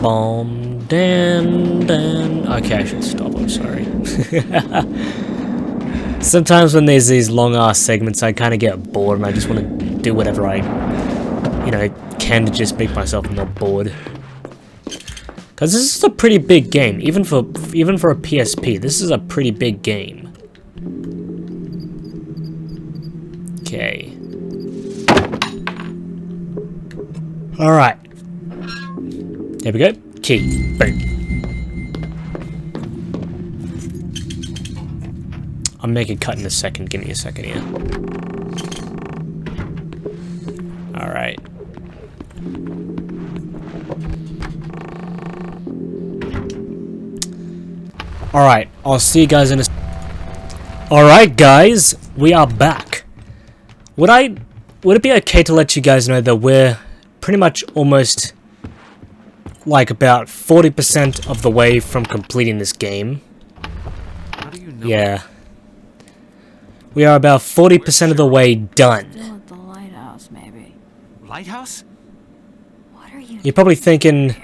Bom, dan, dan. Okay, I should stop, I'm sorry. Sometimes when there's these long-ass segments, I kind of get bored and I just want to do whatever I, can to just make myself not bored. Because this is a pretty big game, even for a PSP, this is a pretty big game. Okay. Alright. There we go. Key. Boom. I'll make a cut in a second. Give me a second here. Alright. Alright. I'll see you guys in a... Alright, guys. We are back. Would it be okay to let you guys know that we're pretty much almost like about 40% of the way from completing this game? How do you know? Yeah. We are about 40% of the way done. Still at the lighthouse, maybe. Lighthouse? What are you You're probably thinking,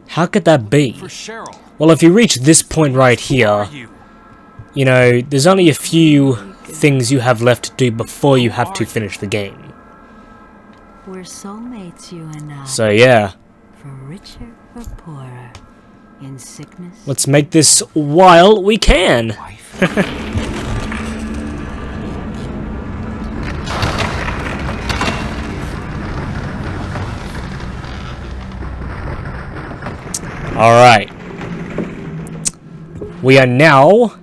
how could that be? For Cheryl. Well, if you reach this point right here, there's only a few things you have left to do before you have to finish the game. We're soulmates, you and I. So yeah. For richer or poorer, in sickness. Let's make this while we can. Alright. We are now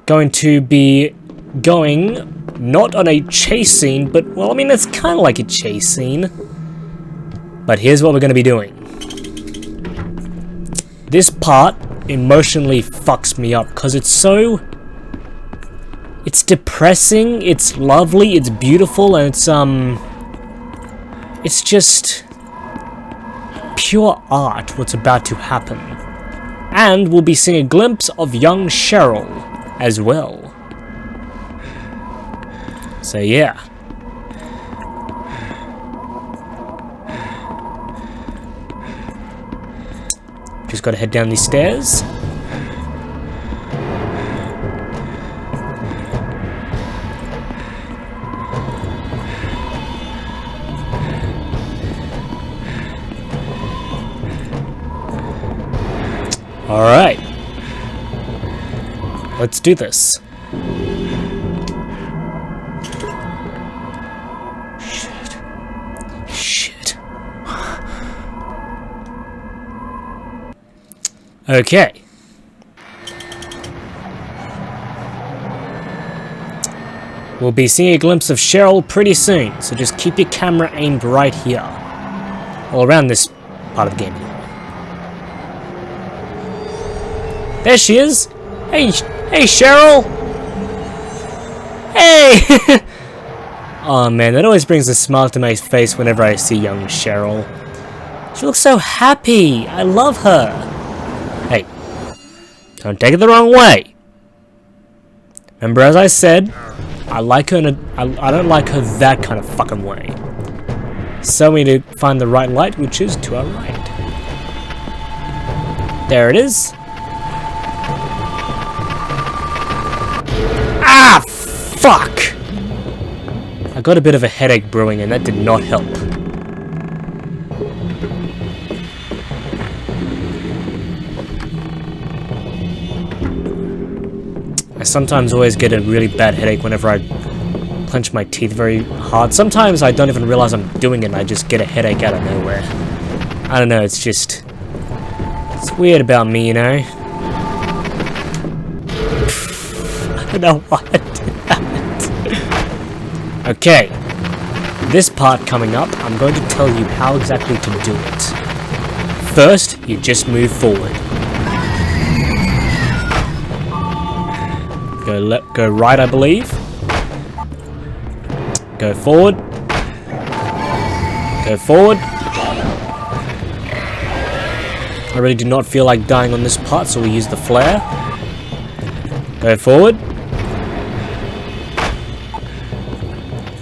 going to be going not on a chase scene, but, well, I mean, it's kind of like a chase scene. But here's what we're going to be doing. This part emotionally fucks me up because it's so... It's depressing, it's lovely, it's beautiful, and it's just pure art what's about to happen. And we'll be seeing a glimpse of young Cheryl as well. So yeah. Just gotta head down these stairs. Alright. Let's do this. Shit. Okay. We'll be seeing a glimpse of Cheryl pretty soon, so just keep your camera aimed right here. Well, around this part of the game. There she is! Hey Cheryl! Hey! Oh man, that always brings a smile to my face whenever I see young Cheryl. She looks so happy! I love her! Hey, don't take it the wrong way! Remember, as I said, I like her in I don't like her that kind of fucking way. So we need to find the right light, which is to our right. There it is. Ah, fuck! I got a bit of a headache brewing and that did not help. I sometimes always get a really bad headache whenever I clench my teeth very hard. Sometimes I don't even realize I'm doing it and I just get a headache out of nowhere. I don't know, it's just... It's weird about me, you know? don't know why I did that. Okay. This part coming up, I'm going to tell you how exactly to do it. First, you just move forward. Go right, I believe. Go forward. Go forward. I really do not feel like dying on this part, so we use the flare. Go forward.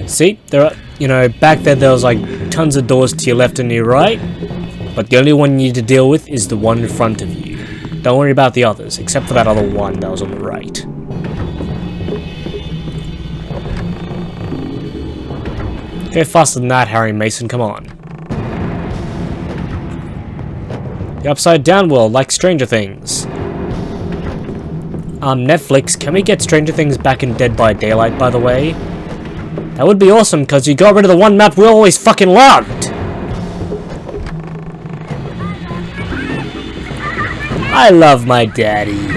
See, there are, you know, back there was like tons of doors to your left and your right, but the only one you need to deal with is the one in front of you. Don't worry about the others, except for that other one that was on the right. Go faster than that, Harry Mason, come on. The Upside Down world, like Stranger Things. Netflix, can we get Stranger Things back in Dead by Daylight, by the way? That would be awesome, because you got rid of the one map we always fucking loved! I love my daddy.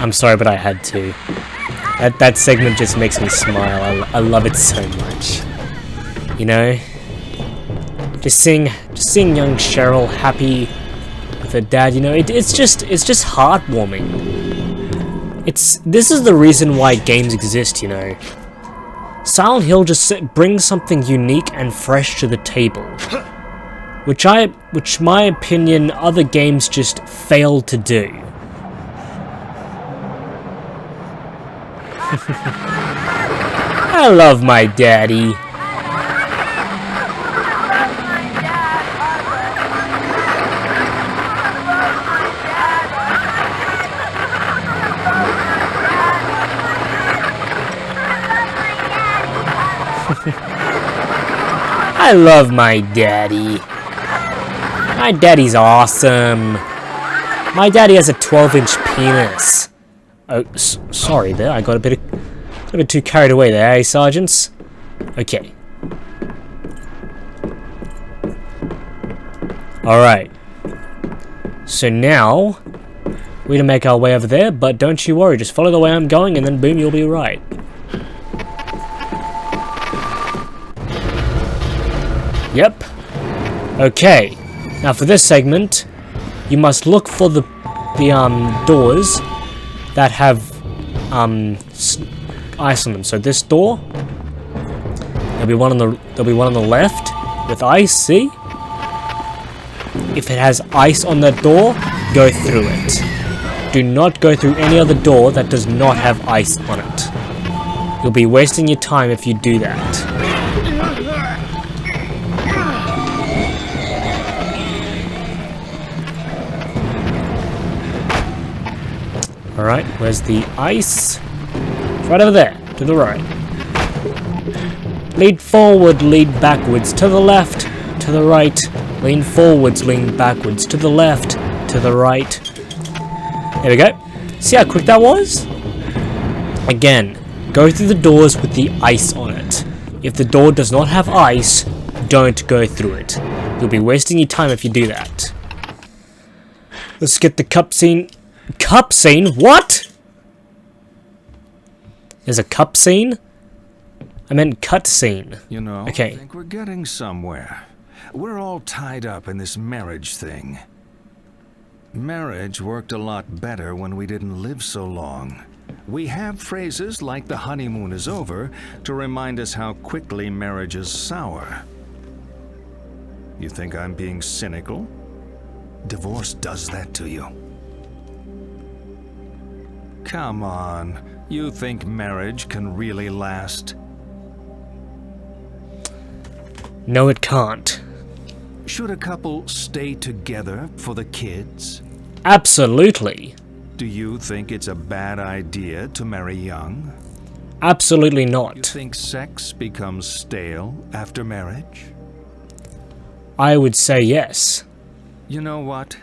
I'm sorry, but I had to. That segment just makes me smile. I love it so much. You know? Just seeing young Cheryl happy with her dad, you know, it's just heartwarming. This is the reason why games exist, you know. Silent Hill just brings something unique and fresh to the table. Which my opinion other games just fail to do. I love my daddy. I love my daddy. My daddy's awesome. My daddy has a 12-inch penis. Oh, sorry there. I got a bit too carried away there, eh, sergeants? Okay. Alright. So now, we're gonna make our way over there, but don't you worry, just follow the way I'm going, and then boom, you'll be right. Yep. Okay. Now for this segment, you must look for the doors that have ice on them. So this door, there'll be one on the left with ice. See? If it has ice on that door, go through it. Do not go through any other door that does not have ice on it. You'll be wasting your time if you do that. Alright, where's the ice? It's right over there, to the right. Lead forward, lead backwards, to the left, to the right. Lean forwards, lean backwards, to the left, to the right. There we go. See how quick that was? Again, go through the doors with the ice on it. If the door does not have ice, don't go through it. You'll be wasting your time if you do that. Let's get the cup scene. Cup scene? What? There's a cup scene? I meant cut scene. You know, okay. I think we're getting somewhere. We're all tied up in this marriage thing. Marriage worked a lot better when we didn't live so long. We have phrases like the honeymoon is over to remind us how quickly marriage is sour. You think I'm being cynical? Divorce does that to you. Come on, you think marriage can really last? No, it can't. Should a couple stay together for the kids? Absolutely. Do you think it's a bad idea to marry young? Absolutely not. You think sex becomes stale after marriage? I would say yes. You know what?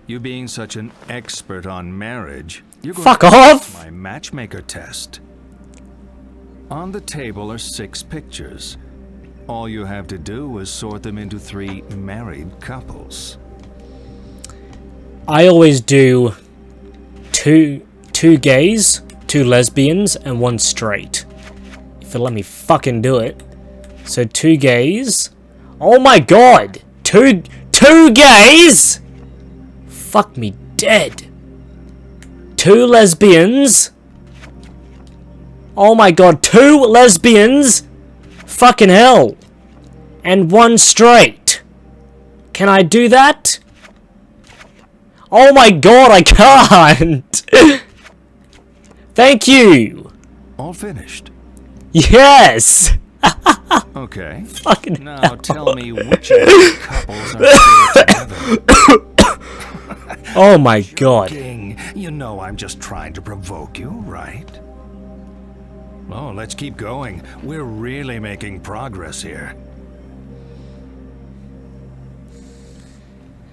You being such an expert on marriage, you're going Fuck off! My matchmaker test. On the table are 6 pictures. All you have to do is sort them into 3 married couples. I always do two gays, 2 lesbians, and 1 straight. If it let me fucking do it. So 2 gays. Oh my god! Two gays! Fuck me dead. 2 lesbians. Oh my god, 2 lesbians! Fucking hell! And 1 straight. Can I do that? Oh my god, I can't! Thank you! All finished. Yes! Okay. Fucking now hell. tell me which of these couples are still together. Oh my god. King, you know I'm just trying to provoke you, right? Oh, let's keep going. We're really making progress here.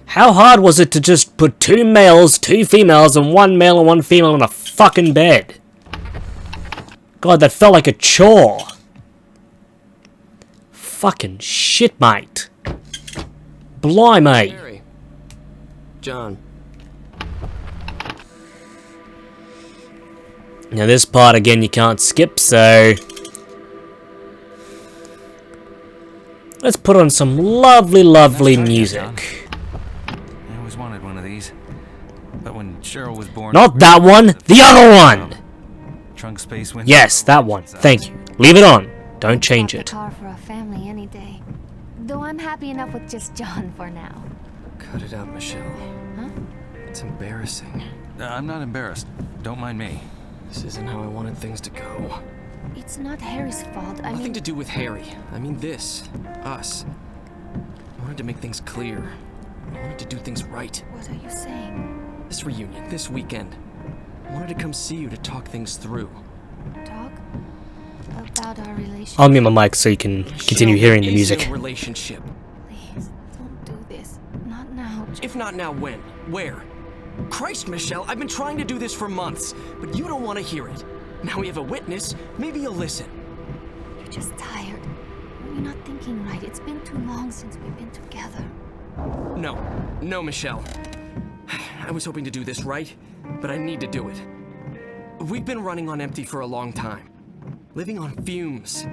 How hard was it to just put 2 males, 2 females, and 1 male and 1 female in a fucking bed? God, that felt like a chore. Fucking shit, mate. Blimey. Harry. John. Now this part again you can't skip, so let's put on some lovely, lovely music. I always wanted one of these, but when Cheryl was born, Not that one, the other one. Trunk space went. Yes, that one. Thank you. Leave it on. Don't change it. Car for a family any day. Though I'm happy enough with just John for now. Cut it out, Michelle. Huh? It's embarrassing. I'm not embarrassed. Don't mind me. This isn't how I wanted things to go. It's not Harry's fault. I Nothing mean, to do with Harry. I mean this. Us. I wanted to make things clear. I wanted to do things right. what are you saying? This reunion, this weekend. I wanted to come see you to talk things through. Talk about our relationship. I'll mute my mic so you can continue hearing the music. Relationship. Please, don't do this. Not now. If not now, when? Where? Christ, Michelle, I've been trying to do this for months, but you don't want to hear it. Now we have a witness. Maybe you'll listen. You're just tired. You're not thinking right. It's been too long since we've been together. No, Michelle. I was hoping to do this right, but I need to do it. We've been running on empty for a long time. Living on fumes.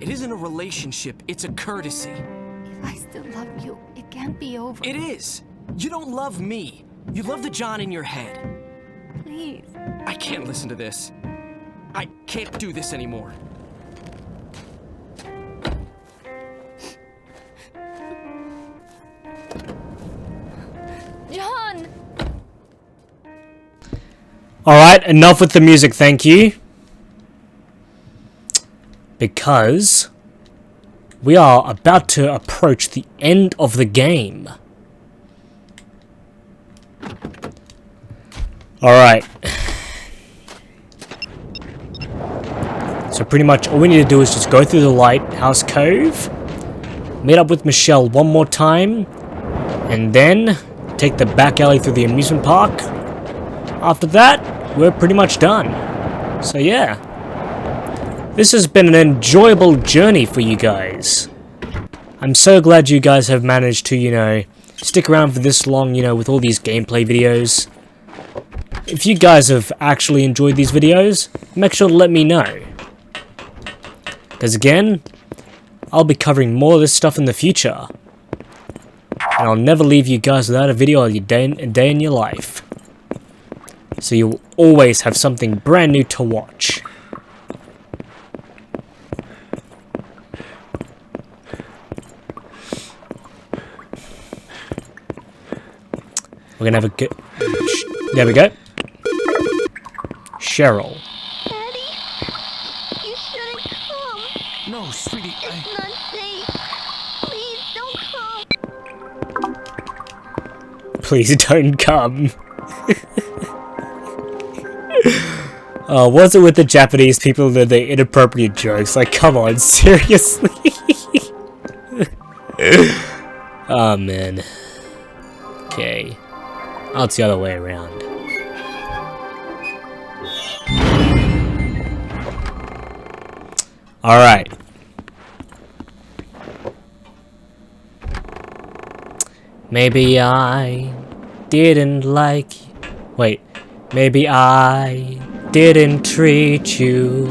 It isn't a relationship, it's a courtesy. If I still love you, it can't be over. It is! You don't love me. You love the John in your head. Please. I can't listen to this. I can't do this anymore. John! Alright, enough with the music, thank you. Because we are about to approach the end of the game. Alright. So pretty much all we need to do is just go through the Lighthouse Cove, meet up with Michelle one more time, and then take the back alley through the amusement park. After that, we're pretty much done. So yeah. This has been an enjoyable journey for you guys. I'm so glad you guys have managed to, stick around for this long, with all these gameplay videos. If you guys have actually enjoyed these videos, make sure to let me know. Because again, I'll be covering more of this stuff in the future. And I'll never leave you guys without a video of a day in your life. So you'll always have something brand new to watch. We're gonna have a good... There we go. Cheryl. Daddy, you shouldn't come. No, sweetie, It's not safe. Please don't come. Please don't come. Oh, what's it with the Japanese people that they inappropriate jokes? Like, come on, seriously? Oh, man. Okay. Oh, it's the other way around. Alright. Maybe I didn't like... Wait. Maybe I didn't treat you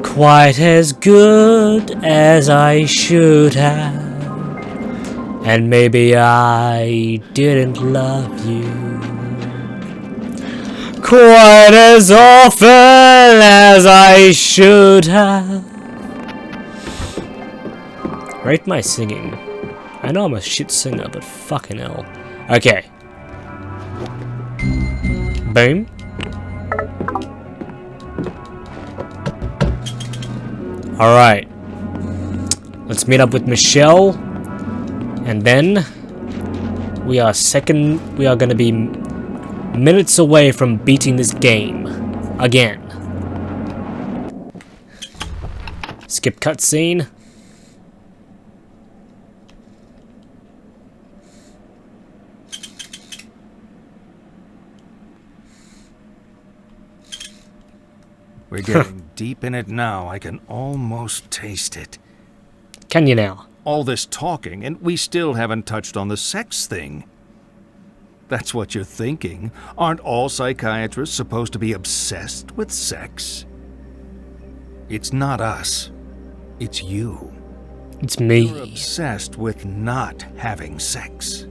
quite as good as I should have. And maybe I didn't love you quite as often as I should have. Rate my singing. I know I'm a shit singer, but fucking hell. Okay. Boom. Alright. Let's meet up with Michelle. And then we are gonna be minutes away from beating this game. Again. Skip cutscene. We're getting deep in it now. I can almost taste it. Can you now? All this talking, and we still haven't touched on the sex thing. That's what you're thinking. Aren't all psychiatrists supposed to be obsessed with sex? It's not us. It's you. It's me. You're obsessed with not having sex.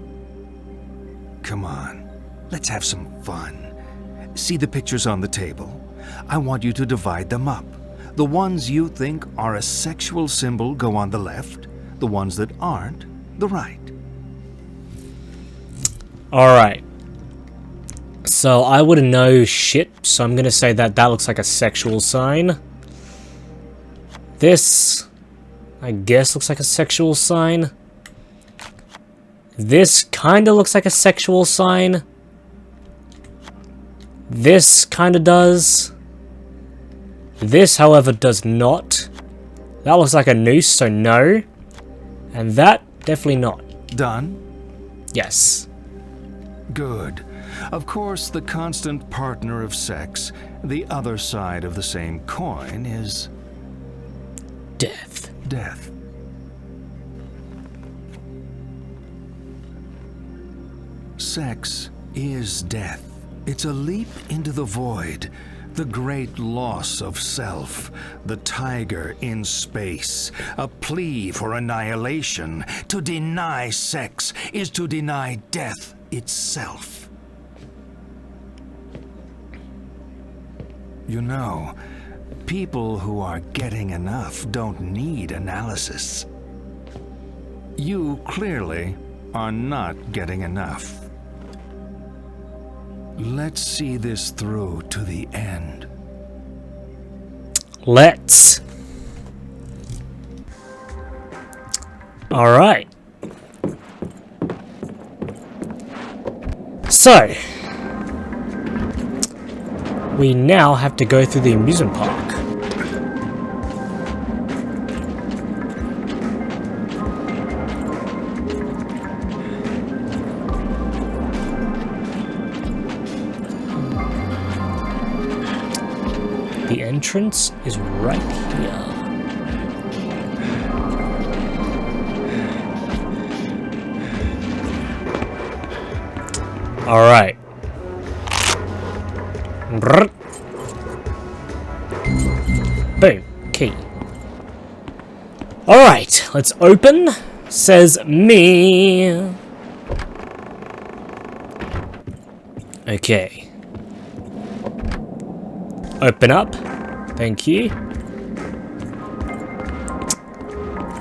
Come on, let's have some fun. See the pictures on the table? I want you to divide them up. The ones you think are a sexual symbol go on the left. The ones that aren't, the right. Alright. So I wouldn't know shit, so I'm gonna say that that looks like a sexual sign. This, I guess, looks like a sexual sign. This kinda looks like a sexual sign. This kinda does. This, however, does not. That looks like a noose, so no. And that, definitely not. Done? Yes. Good. Of course, the constant partner of sex, the other side of the same coin, is... death. Death. Sex is death. It's a leap into the void. The great loss of self, the tiger in space, a plea for annihilation. To deny sex is to deny death itself. You know, people who are getting enough don't need analysis. You clearly are not getting enough. Let's see this through to the end. Let's. Alright. So, we now have to go through the amusement park. The entrance is right here. Alright. Boom. Key. Alright, let's open. Says me. Okay. Open up. Thank you.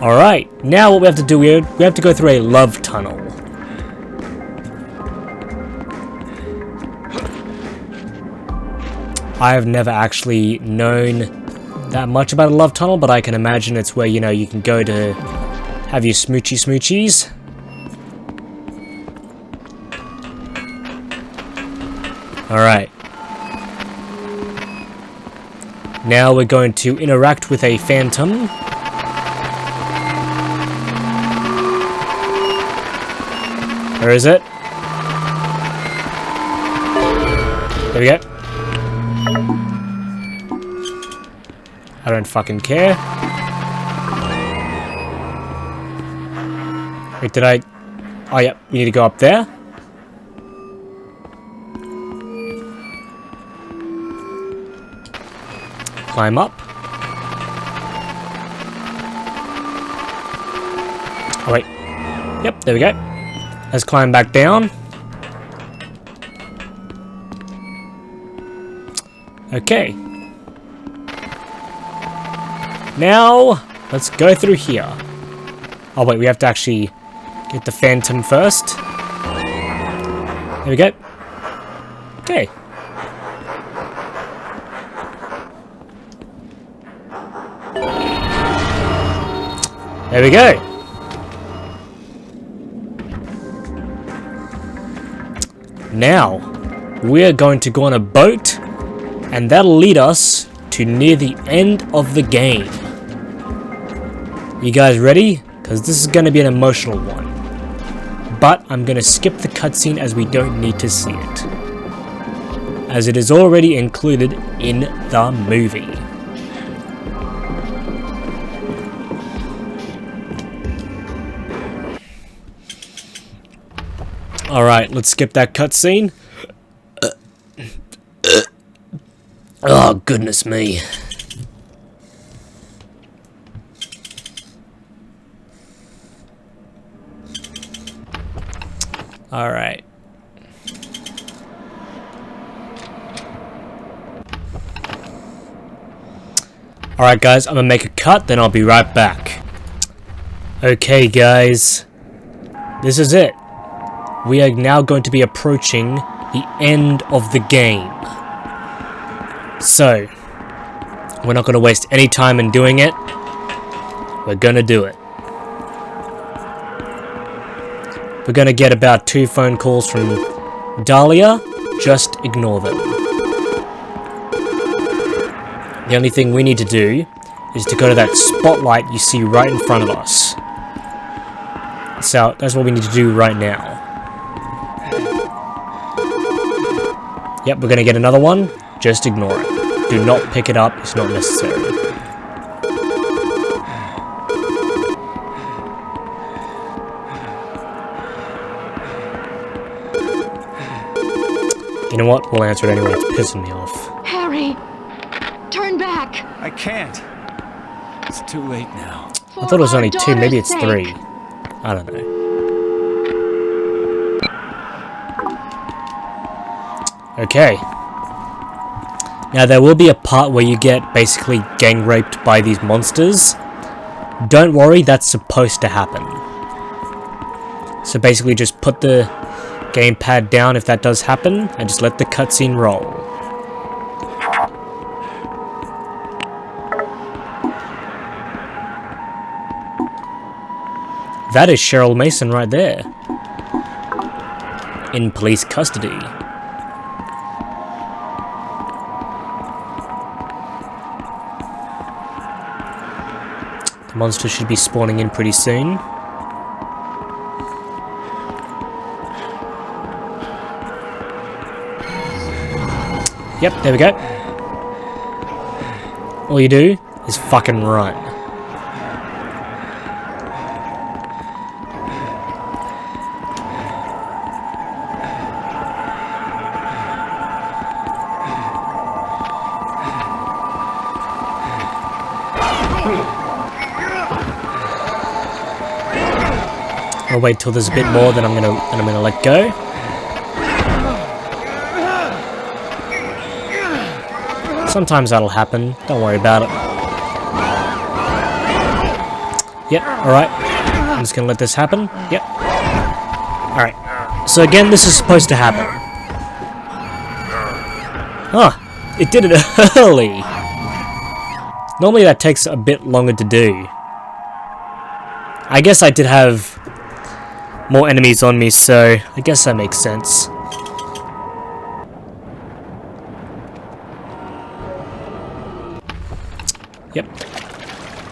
Alright, now what we have to do, we have to go through a love tunnel. I have never actually known that much about a love tunnel, but I can imagine it's where, you know, you can go to have your smoochies. Alright. Now we're going to interact with a phantom. Where is it? There we go. I don't fucking care. Wait, did I... Oh, yeah, we need to go up there. Climb up. Oh, wait. Yep, there we go. Let's climb back down. Okay. Now, let's go through here. Oh, wait, we have to actually get the Phantom first. There we go. Okay. There we go. Now, we're going to go on a boat, and that'll lead us to near the end of the game. You guys ready? Because this is going to be an emotional one. But I'm going to skip the cutscene as we don't need to see it, as it is already included in the movie. Alright, let's skip that cutscene. Oh, goodness me. Alright. Alright guys, I'm gonna make a cut, then I'll be right back. Okay guys, this is it. We are now going to be approaching the end of the game. So, we're not going to waste any time in doing it. We're going to do it. We're going to get about 2 phone calls from Dahlia. Just ignore them. The only thing we need to do is to go to that spotlight you see right in front of us. So, that's what we need to do right now. Yep, we're going to get another one. Just ignore it. Do not pick it up. It's not necessary. You know what? We'll answer it anyway. It's pissing me off. Harry! Turn back! I can't. It's too late now. I thought it was only 2. Maybe it's 3. I don't know. Okay. Now there will be a part where you get basically gang raped by these monsters. Don't worry, that's supposed to happen. So basically just put the gamepad down if that does happen, and just let the cutscene roll. That is Cheryl Mason right there. In police custody. Monsters should be spawning in pretty soon. Yep, there we go. All you do is fucking run. I'll wait till there's a bit more, then I'm gonna let go. Sometimes that'll happen. Don't worry about it. Yep. All right. I'm just gonna let this happen. Yep. All right. So again, this is supposed to happen. Huh. It did it early. Normally that takes a bit longer to do. I guess I did have more enemies on me, so I guess that makes sense. Yep.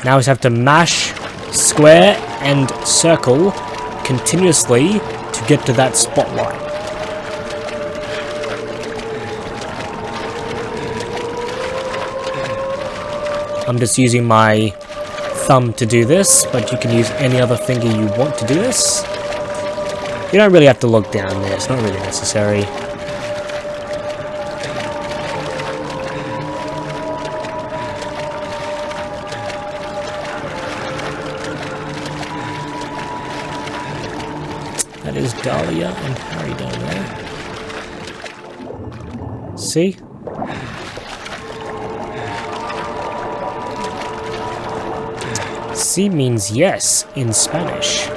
Now we just have to mash square and circle continuously to get to that spotlight. I'm just using my thumb to do this, but you can use any other finger you want to do this. You don't really have to look down there, it's not really necessary. That is Dahlia and Harry down there. See? Sí means yes in Spanish.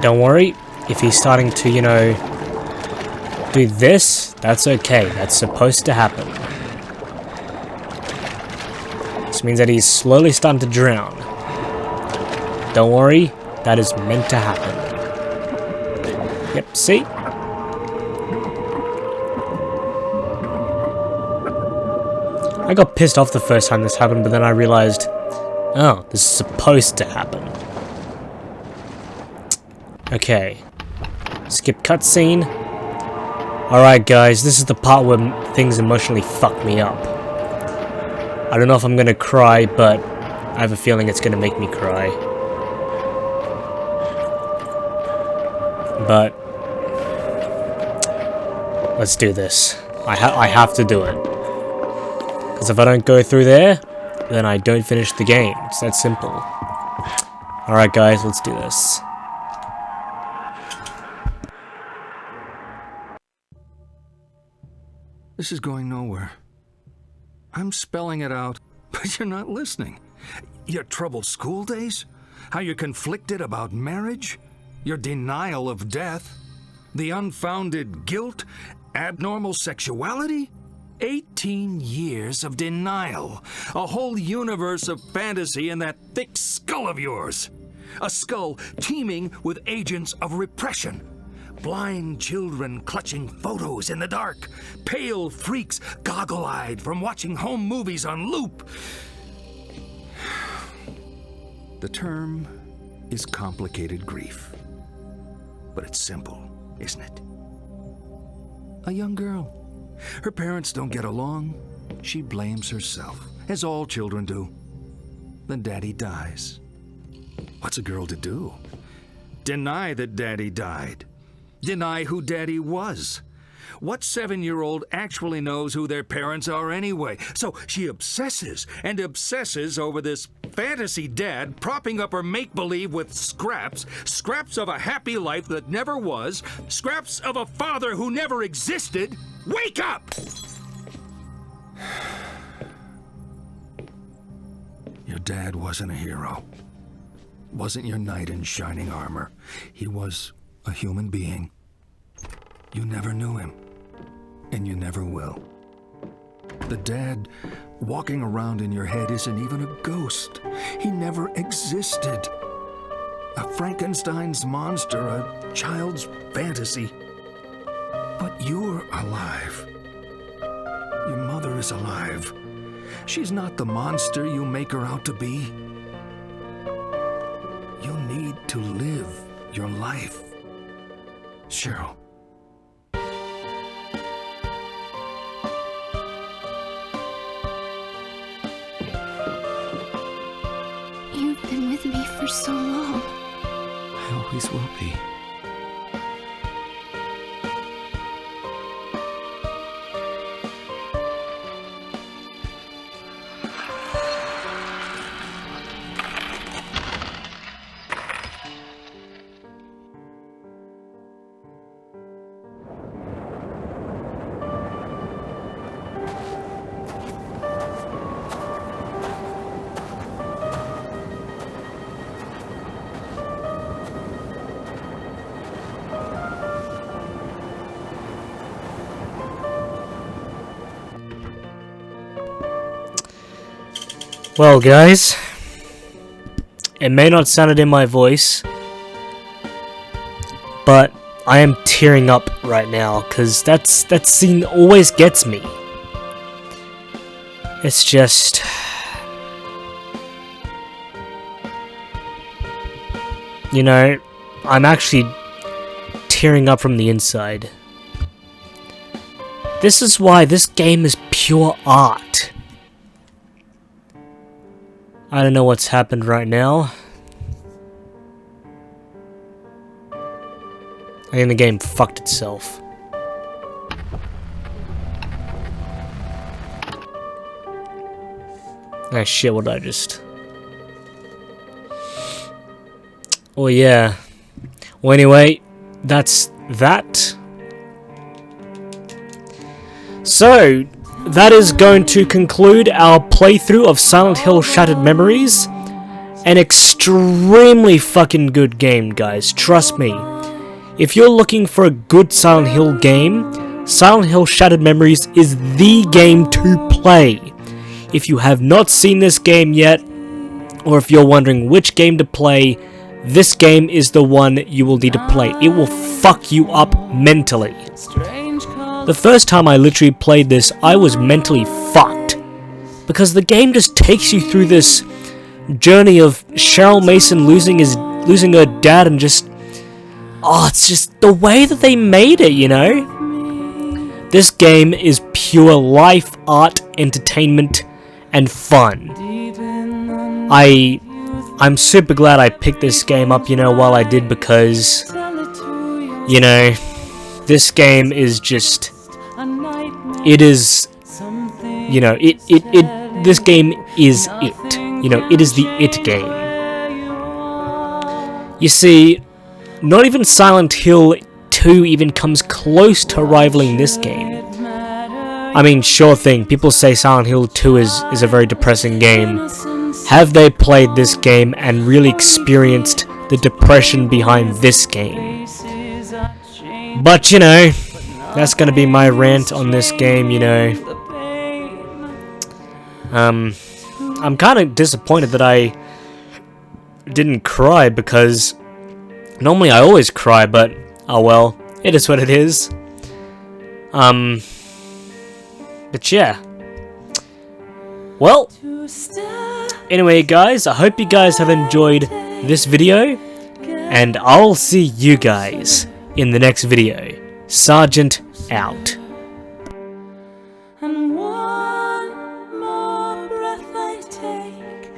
Don't worry, if he's starting to, you know, do this, that's okay. That's supposed to happen. This means that he's slowly starting to drown. Don't worry, that is meant to happen. Yep, see? I got pissed off the first time this happened, but then I realized, oh, this is supposed to happen. Okay. Skip cutscene. Alright guys, this is the part where things emotionally fuck me up. I don't know if I'm gonna cry, but I have a feeling it's gonna make me cry. But let's do this. I have to do it. Because if I don't go through there, then I don't finish the game. It's that simple. Alright guys, let's do this. This is going nowhere. I'm spelling it out, but you're not listening. Your troubled school days? How you're conflicted about marriage? Your denial of death? The unfounded guilt? Abnormal sexuality? 18 years of denial. A whole universe of fantasy in that thick skull of yours. A skull teeming with agents of repression. Blind children clutching photos in the dark. Pale freaks goggle-eyed from watching home movies on loop. The term is complicated grief. But it's simple, isn't it? A young girl. Her parents don't get along. She blames herself, as all children do. Then Daddy dies. What's a girl to do? Deny that Daddy died. Deny who Daddy was. What 7-year-old actually knows who their parents are anyway? So she obsesses and obsesses over this fantasy dad propping up her make-believe with scraps of a happy life that never was, scraps of a father who never existed. Wake up! Your dad wasn't a hero. Wasn't your knight in shining armor. He was a human being. You never knew him, and you never will. The dad walking around in your head isn't even a ghost. He never existed. A Frankenstein's monster, a child's fantasy. But you're alive. Your mother is alive. She's not the monster you make her out to be. You need to live your life. Cheryl. You've been with me for so long. I always will be. Well, guys, it may not sound it in my voice, but I am tearing up right now, because that scene always gets me. It's just... You know, I'm actually tearing up from the inside. This is why this game is pure art. I don't know what's happened right now. I think the game fucked itself. Ah shit, what did I just... Oh yeah. Well anyway, that's that. So, that is going to conclude our playthrough of Silent Hill Shattered Memories. An extremely fucking good game, guys. Trust me. If you're looking for a good Silent Hill game, Silent Hill Shattered Memories is the game to play. If you have not seen this game yet, or if you're wondering which game to play, this game is the one you will need to play. It will fuck you up mentally. The first time I literally played this, I was mentally fucked. Because the game just takes you through this journey of Cheryl Mason losing her dad and just... Oh, it's just the way that they made it, you know? This game is pure life, art, entertainment, and fun. I'm super glad I picked this game up, you know, while I did, because, you know, this game is just, it is, you know, this game is it, you know, it is the it game. You see, not even Silent Hill 2 even comes close to rivaling this game. I mean, sure thing, people say Silent Hill 2 is a very depressing game. Have they played this game and really experienced the depression behind this game? But, you know, that's gonna be my rant on this game, you know. I'm kind of disappointed that I didn't cry, because normally I always cry, but oh well, it is what it is. But yeah. Well, anyway guys, I hope you guys have enjoyed this video, and I'll see you guys in the next video. Sergeant out. And one more breath I take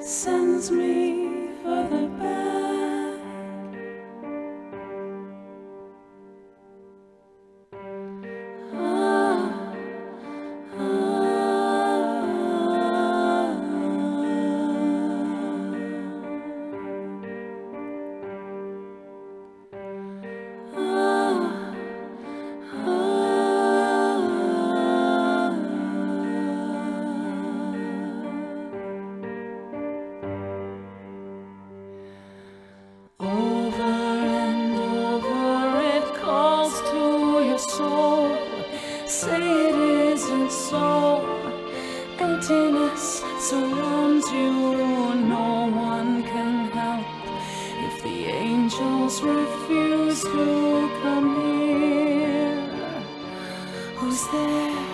sends me further back. Say it isn't so. Emptiness surrounds you, no one can help if the angels refuse to come here. Who's there?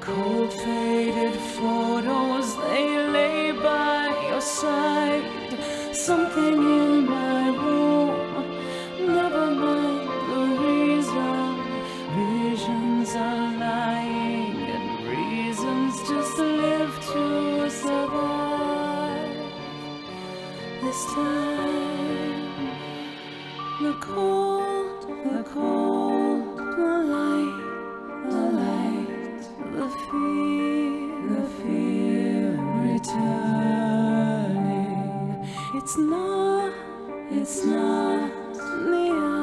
Cold faded photos, they lay by your side. Something in my room, never mind the reason. Visions are lying and reasons just to live to survive. This time, the cold, the cold, the light, the fear returning. It's not the